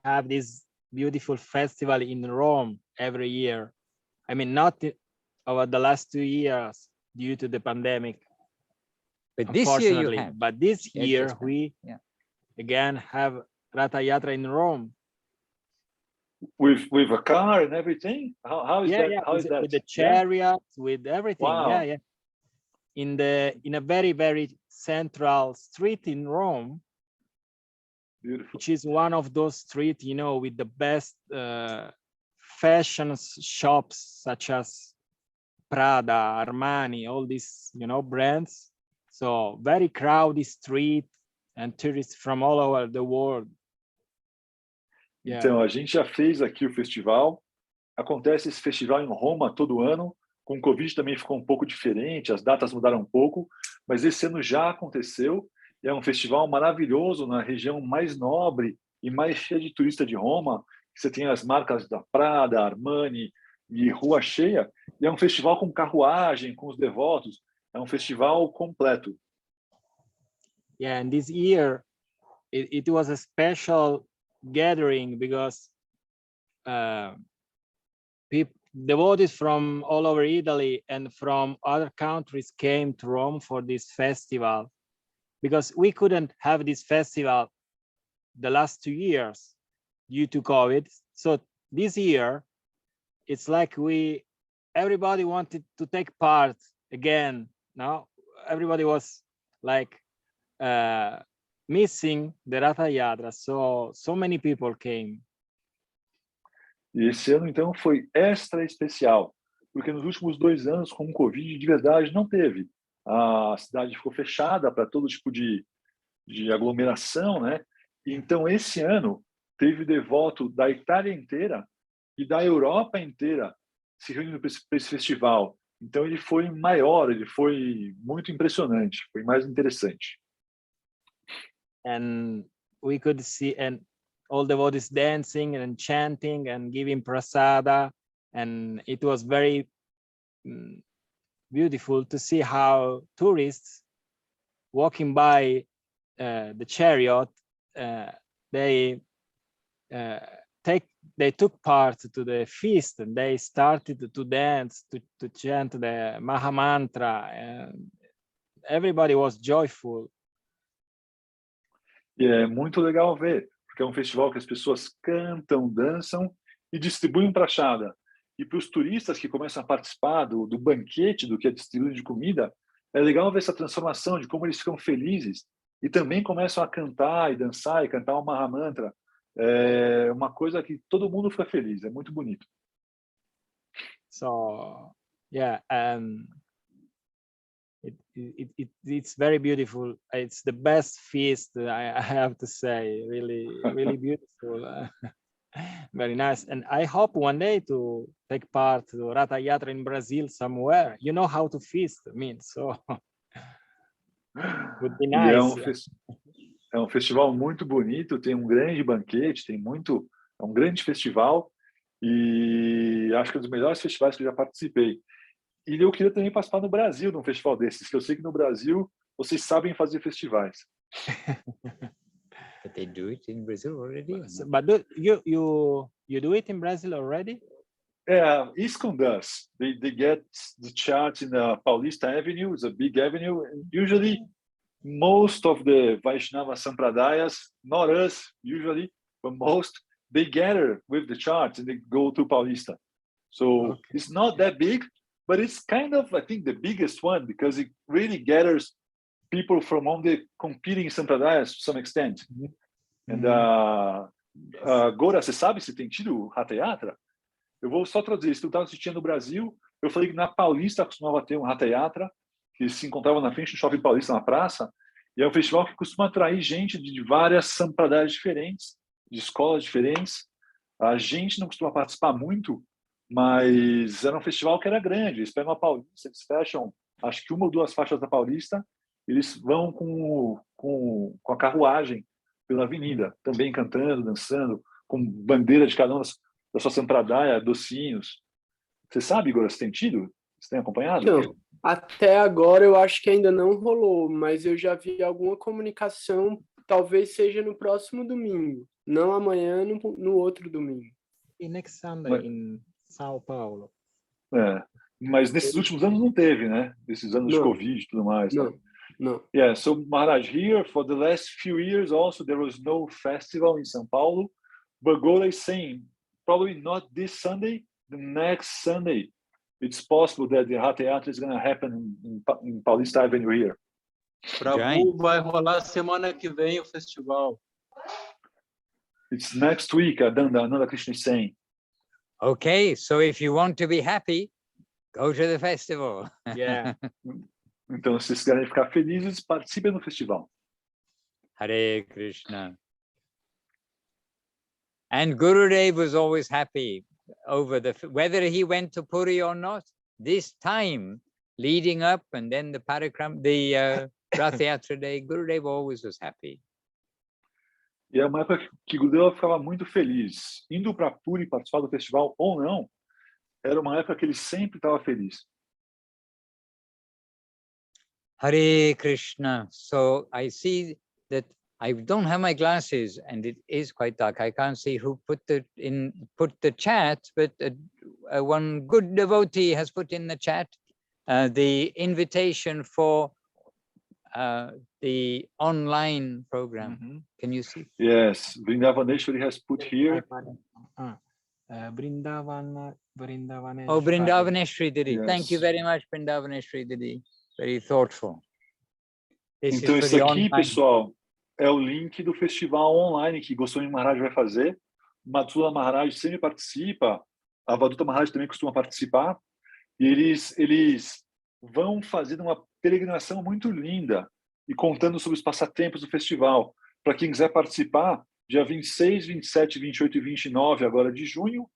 have this beautiful festival in Rome every year. I mean, not over the last 2 years due to the pandemic, But this year you have. But this year just we again have Rath Yatra in Rome. With a car and everything? How is that? Yeah, How is that? With the chariots, with everything. Wow. Yeah. In a very, very central street in Rome, Beautiful. which is one of those streets, with the best fashion shops such as Prada, Armani, all these, brands. So very crowded street and tourists from all over the world. Então, a gente já fez aqui o festival. Acontece esse festival em Roma todo ano. Com o Covid também ficou um pouco diferente, as datas mudaram um pouco, mas esse ano já aconteceu. E é um festival maravilhoso na região mais nobre e mais cheia de turista de Roma. Você tem as marcas da Prada, Armani e rua cheia. E é um festival com carruagem, com os devotos. É um festival completo. Yeah, and this year it was a special gathering because devotees from all over Italy and from other countries came to Rome for this festival, because we couldn't have this festival the last 2 years due to COVID. So this year, it's like everybody wanted to take part again. Now everybody was like missing the Rath Yatra, so many people came. E esse ano, então, foi extra especial, porque nos últimos 2 anos, com o Covid, de verdade, não teve. A cidade ficou fechada para todo tipo de aglomeração, né? Então, esse ano, teve devoto da Itália inteira e da Europa inteira se reunindo para esse festival. Então, ele foi maior, ele foi muito impressionante, foi mais interessante. And we could see all devotees dancing and chanting and giving prasada, and it was very beautiful to see how tourists walking by the chariot, they took part to the feast, and they started to dance, to chant the Maha Mantra, and everybody was joyful. E é muito legal ver, porque é um festival que as pessoas cantam, dançam e distribuem prachada. E para os turistas que começam a participar do banquete, do que é distribuído de comida, é legal ver essa transformação de como eles ficam felizes e também começam a cantar e dançar e cantar o Maha Mantra. É uma coisa que todo mundo fica feliz, é muito bonito. So, yeah, it's very beautiful. It's the best feast, I have to say. Really, really beautiful. Very nice. And I hope one day to take part to Rath Yatra in Brazil somewhere. You know how to feast, I mean, so would be nice. É um festival muito bonito, tem um grande banquete, é um grande festival e acho que é um dos melhores festivais que eu já participei. E eu queria também participar no Brasil de um festival desses, que eu sei que no Brasil vocês sabem fazer festivais. But they do it in Brazil already. But you do it in Brazil already? Yeah, ISKCON does. They get the chart in the Paulista Avenue. It's a big avenue. And usually, most of the Vaishnava Sampradayas, not us usually, but most, they gather with the charts and they go to Paulista. So it's not that big, but it's kind of, I think, the biggest one because it really gathers people from all the competing Sampradayas to some extent. And agora, você sabe se tem tido Hatha Yatra? Eu vou só traduzir. Se tu estava assistindo no Brasil, eu falei que na Paulista costumava ter um Hatha Yatra, que se encontrava na frente do Shopping Paulista, na praça, e é um festival que costuma atrair gente de várias sampradayas diferentes, de escolas diferentes. A gente não costuma participar muito, mas era um festival que era grande. Eles pegam a Paulista, eles fecham, acho que 1 ou 2 faixas da Paulista, eles vão com a carruagem pela avenida, também cantando, dançando, com bandeira de cada uma da sua sampradaya, docinhos. Você sabe, Igor, se tem tido? Você tem acompanhado? Não, até agora eu acho que ainda não rolou, mas eu já vi alguma comunicação, talvez seja no próximo domingo, não amanhã, no outro domingo. E next Sunday in São Paulo. É, mas nesses últimos anos não teve, né? Esses anos de Covid e tudo mais. Não, né? não. Yeah, so Maharaj, here for the last few years also there was no festival in São Paulo, but Gaudiya is saying probably not this Sunday, the next Sunday. It's possible that the Hatha Yatra is going to happen in Paulista Avenue here. Prabhu, vai rolar semana que vem o festival. It's next week, Nanda Krishna is saying. Okay, so if you want to be happy, go to the festival. Yeah. Então, se vocês querem ficar felizes, participem do festival. Hare Krishna. And Gurudev was always happy over whether he went to Puri or not. This time, leading up, and then the Rath Yatra day, Gurudev always was happy. E é uma época que Gurudeva ficava muito feliz. Indo para Puri participar do festival ou não, era uma época que ele sempre estava feliz. Hare Krishna. So I see that I don't have my glasses and it is quite dark. I can't see who put the chat, but one good devotee has put in the chat the invitation for the online program. Can you see? Yes, Vrindavaneshwari has put here. Vrindavaneshwari. Oh, Vrindavaneshwari Didi. Yes. Thank you very much, Vrindavaneshwari Didi. Very thoughtful. Então, esse aqui, pessoal, é o link do festival online que Goswami Maharaj vai fazer. Madhusudan Maharaj sempre participa, a Vaduta Maharaj também costuma participar, e eles vão fazendo uma peregrinação muito linda e contando sobre os passatempos do festival. Para quem quiser participar, dia 26, 27, 28 e 29 agora de junho,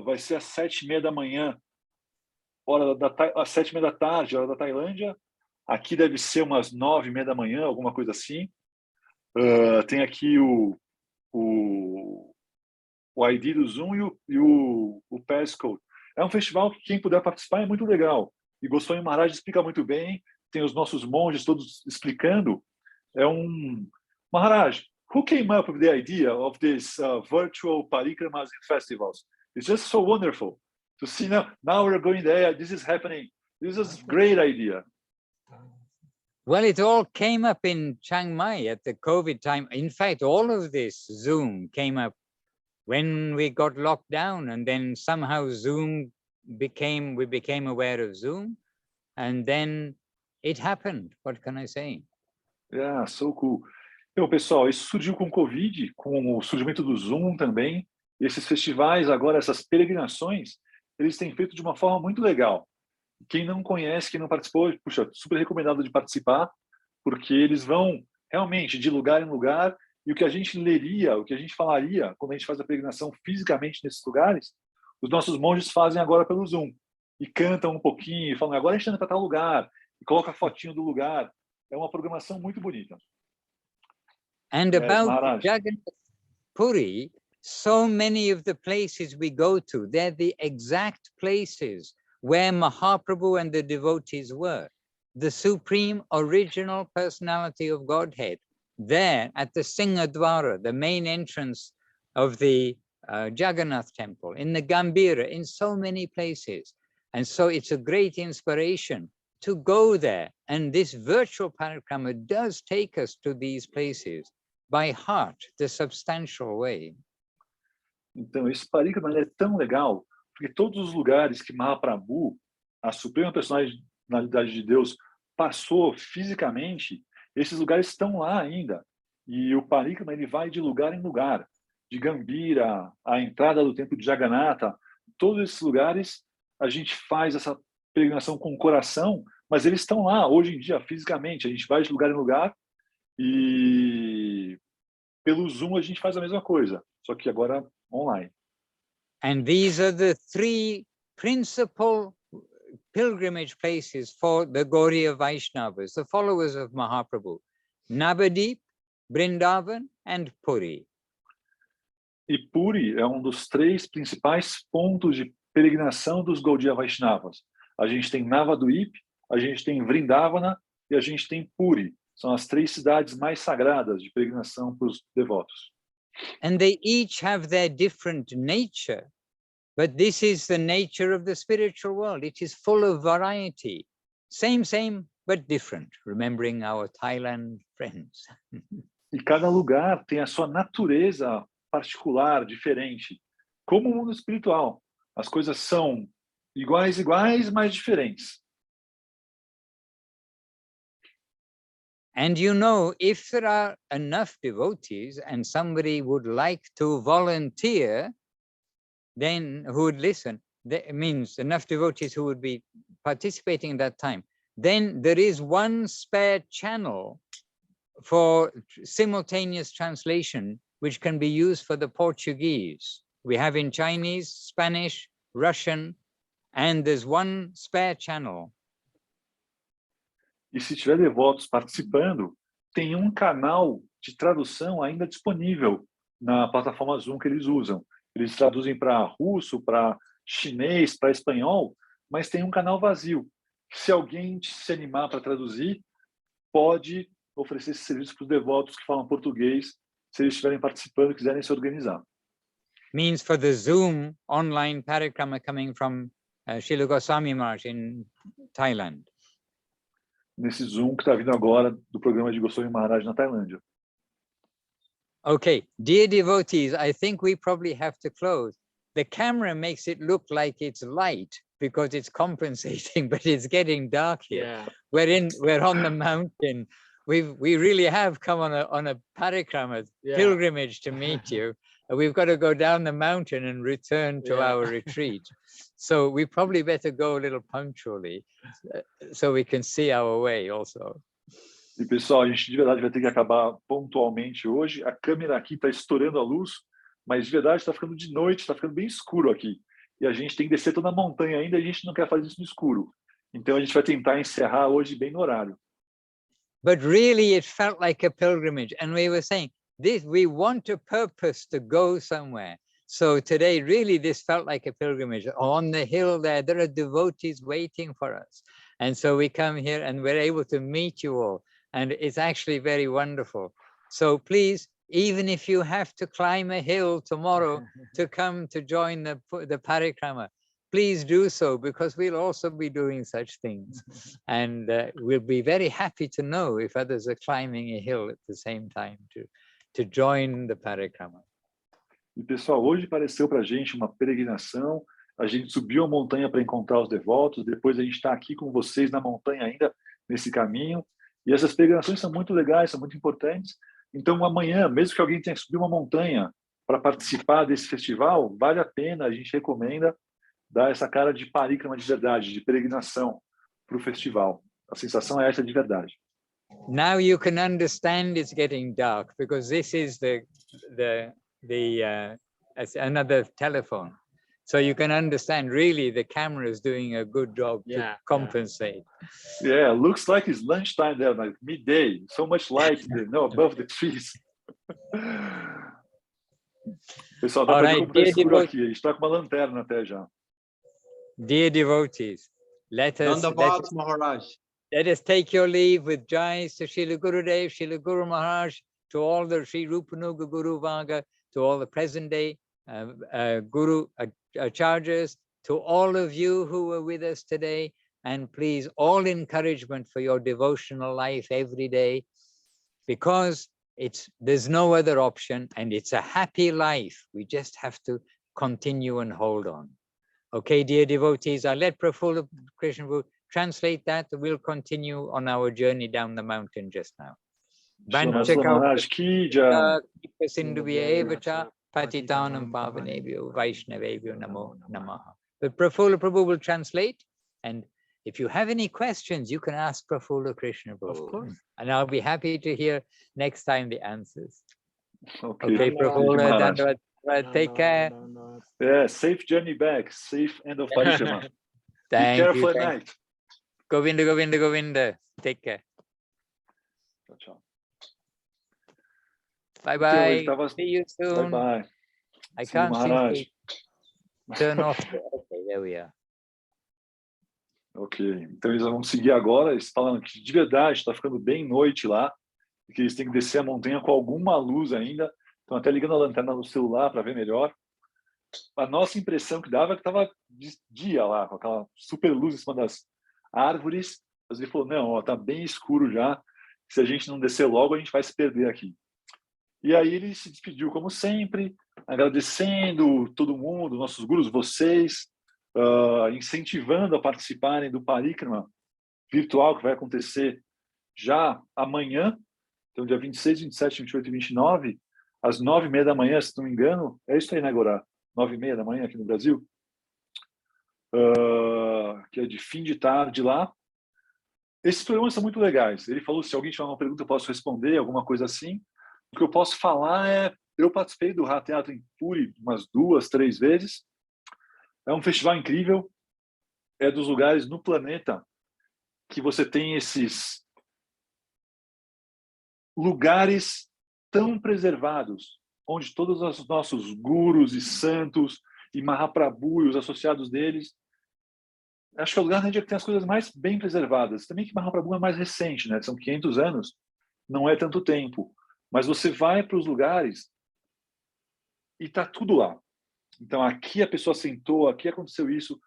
vai ser às 7h30 da manhã, às 7h30 da tarde, hora da Tailândia. Aqui deve ser umas 9h30 da manhã, alguma coisa assim. Tem aqui o ID do Zoom e o passcode. É um festival que quem puder participar é muito legal. E Goswami Maharaj explica muito bem, tem os nossos monges todos explicando. Maharaj, who came up with the idea of this virtual parikramas and festivals? It's just so wonderful to see now we're going there, this is happening. This is a great idea. Well, it all came up in Chiang Mai at the COVID time. In fact, all of this Zoom came up when we got locked down, and then somehow we became aware of Zoom, and then it happened. What can I say? Yeah, so cool. Então, pessoal, isso surgiu com o Covid, com o surgimento do Zoom também. E esses festivais agora, essas peregrinações, eles têm feito de uma forma muito legal. Quem não conhece, quem não participou, puxa, super recomendado de participar, porque eles vão realmente de lugar em lugar, e o que a gente leria, o que a gente falaria quando a gente faz a peregrinação fisicamente nesses lugares, os nossos monges fazem agora pelo Zoom. E cantam um pouquinho, e falam, agora a gente anda para tal lugar, e coloca a fotinho do lugar. É uma programação muito bonita. And about Jagannath Puri, so many of the places we go to, they're the exact places where Mahaprabhu and the devotees were. The supreme original personality of Godhead there at the Singadwara, the main entrance of the Jagannath temple, in the Gambhira, in so many places. And so it's a great inspiration to go there. And this virtual parikrama does take us to these places by heart, the substantial way. Então, esse parikrama é tão legal, porque todos os lugares que Mahaprabhu, a suprema personalidade de Deus, passou fisicamente, esses lugares estão lá ainda. E o parikrama ele vai de lugar em lugar, de Gambhira, a entrada do templo de Jagannatha, todos esses lugares a gente faz essa peregrinação com o coração, mas eles estão lá hoje em dia fisicamente. A gente vai de lugar em lugar e pelo Zoom a gente faz a mesma coisa, só que agora online. And these are the three principal pilgrimage places for the Gaudiya Vaishnavas, the followers of Mahaprabhu: Navadip, Vrindavan and Puri. E Puri é um dos três principais pontos de peregrinação dos Gaudiya Vaishnavas. A gente tem Navadvip, a gente tem Vrindavana e a gente tem Puri. São as três cidades mais sagradas de peregrinação para os devotos. And they each have their different nature, but this is the nature of the spiritual world. It is full of variety. Same, but different, remembering our Thailand friends. E cada lugar tem a sua natureza particular, diferente. Como o mundo espiritual. As coisas são iguais, mas diferentes. And you know, if there are enough devotees and somebody would like to volunteer, then who would listen, that means enough devotees who would be participating at that time, then there is one spare channel for simultaneous translation, which can be used for the Portuguese. We have in Chinese, Spanish, Russian, and there's one spare channel. E se tiver devotos participando, tem um canal de tradução ainda disponível na plataforma Zoom que eles usam. Eles traduzem para russo, para chinês, para espanhol, mas tem um canal vazio. Se alguém se animar para traduzir, pode oferecer esse serviço para os devotos que falam português, se eles estiverem participando e quiserem se organizar. Means for the Zoom online parikrama coming from Srila Goswami Maharaj in Thailand. Nesse Zoom que está vindo agora do programa de Goswami Maharaj na Tailândia. Okay, dear devotees, I think we probably have to close. The camera makes it look like it's light because it's compensating, but it's getting dark here. Yeah. We're on the mountain. We really have come on a parikrama pilgrimage to meet you. We've got to go down the mountain and return to our retreat. So we probably better go a little punctually so we can see our way also. E pessoal, a gente de verdade vai ter que acabar pontualmente hoje. A câmera aqui está estourando a luz, mas de verdade está ficando de noite, está ficando bem escuro aqui. E a gente tem que descer toda a montanha ainda, a gente não quer fazer isso no escuro. Então a gente vai tentar encerrar hoje bem no horário. But really it felt like a pilgrimage, and we were saying, we want a purpose to go somewhere. So today, really, this felt like a pilgrimage. On the hill there are devotees waiting for us. And so we come here and we're able to meet you all. And it's actually very wonderful. So please, even if you have to climb a hill tomorrow to come to join the parikrama, please do so, because we'll also be doing such things. And we'll be very happy to know if others are climbing a hill at the same time to join the parikrama. E pessoal, hoje pareceu para a gente uma peregrinação. A gente subiu a montanha para encontrar os devotos. Depois a gente está aqui com vocês na montanha ainda, nesse caminho. E essas peregrinações são muito legais, são muito importantes. Então amanhã, mesmo que alguém tenha que subir uma montanha para participar desse festival, vale a pena, a gente recomenda dar essa cara de parikrama de verdade, de peregrinação para o festival. A sensação é essa de verdade. Now you can understand it's getting dark, because this is another telephone. So you can understand really the camera is doing a good job to compensate. Yeah, looks like it's lunchtime there, like midday. So much light there, above the trees. Pessoal, dá para ver como está escuro aqui. A gente está com uma lanterna até já. Dear devotees, let us take your leave with jais to Srila Gurudev, Srila Guru Maharaj, to all the Sri Rupanuga Guru Varga, to all the present day Guru Acharyas, to all of you who are with us today, and please, all encouragement for your devotional life every day, because there's no other option, and it's a happy life. We just have to continue and hold on. Okay, dear devotees, I'll let Prafula Krishna translate that. We'll continue on our journey down the mountain just now. Srila Maharaj ki jai. Patitanam pavanebhyo Vaishnavebhyo namo namaha. But Prafula Prabhu will translate, and if you have any questions, you can ask Prafula Krishna Prabhu. Of course. And I'll be happy to hear next time the answers. Okay, Okay, Prafula, take care. Yeah, safe journey back, safe end of Parishama. Be careful at night. Govinda, Govinda, Govinda. Take care. Ciao. Bye-bye. Então, See you soon. Bye-bye. I can't seem to turn off. Okay, there we are. Ok, então eles vão seguir agora. Eles falam que de verdade está ficando bem noite lá, e que eles têm que descer a montanha com alguma luz ainda. Estão até ligando a lanterna no celular para ver melhor. A nossa impressão que dava é que estava de dia lá, com aquela super luz em cima das árvores. Mas ele falou, não, está bem escuro já. Se a gente não descer logo, a gente vai se perder aqui. E aí ele se despediu como sempre, agradecendo todo mundo, nossos gurus, vocês, incentivando a participarem do Parikrama virtual que vai acontecer já amanhã, então dia 26, 27, 28 e 29, às 9h30 da manhã, se não me engano, é isso aí, né, Gorá? 9h30 da manhã aqui no Brasil, que é de fim de tarde lá. Esses programas são muito legais. Ele falou, se alguém tiver uma pergunta eu posso responder, alguma coisa assim. O que eu posso falar é, eu participei do Raha Teatro em Puri umas 2, 3 vezes. É um festival incrível. É dos lugares no planeta que você tem esses lugares tão preservados, onde todos os nossos gurus e santos e Mahaprabhu e os associados deles, acho que é o lugar onde tem as coisas mais bem preservadas. Também que Mahaprabhu é mais recente, né? São 500 anos, não é tanto tempo. Mas você vai para os lugares e está tudo lá. Então, aqui a pessoa sentou, aqui aconteceu isso.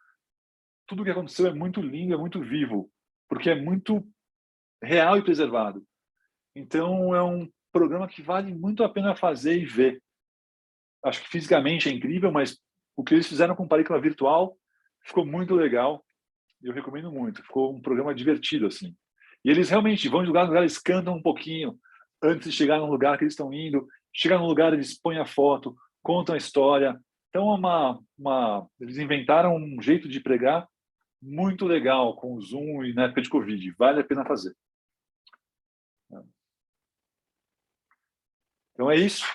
Tudo que aconteceu é muito lindo, é muito vivo, porque é muito real e preservado. Então, é um programa que vale muito a pena fazer e ver. Acho que fisicamente é incrível, mas o que eles fizeram com o Parikrama virtual ficou muito legal. Eu recomendo muito. Ficou um programa divertido, assim. E eles realmente vão de lugar em lugar, eles cantam um pouquinho antes de chegar no lugar que eles estão indo. Chega no lugar, eles põem a foto, contam a história. Então, eles inventaram um jeito de pregar muito legal com o Zoom e na época de Covid. Vale a pena fazer. Então, é isso.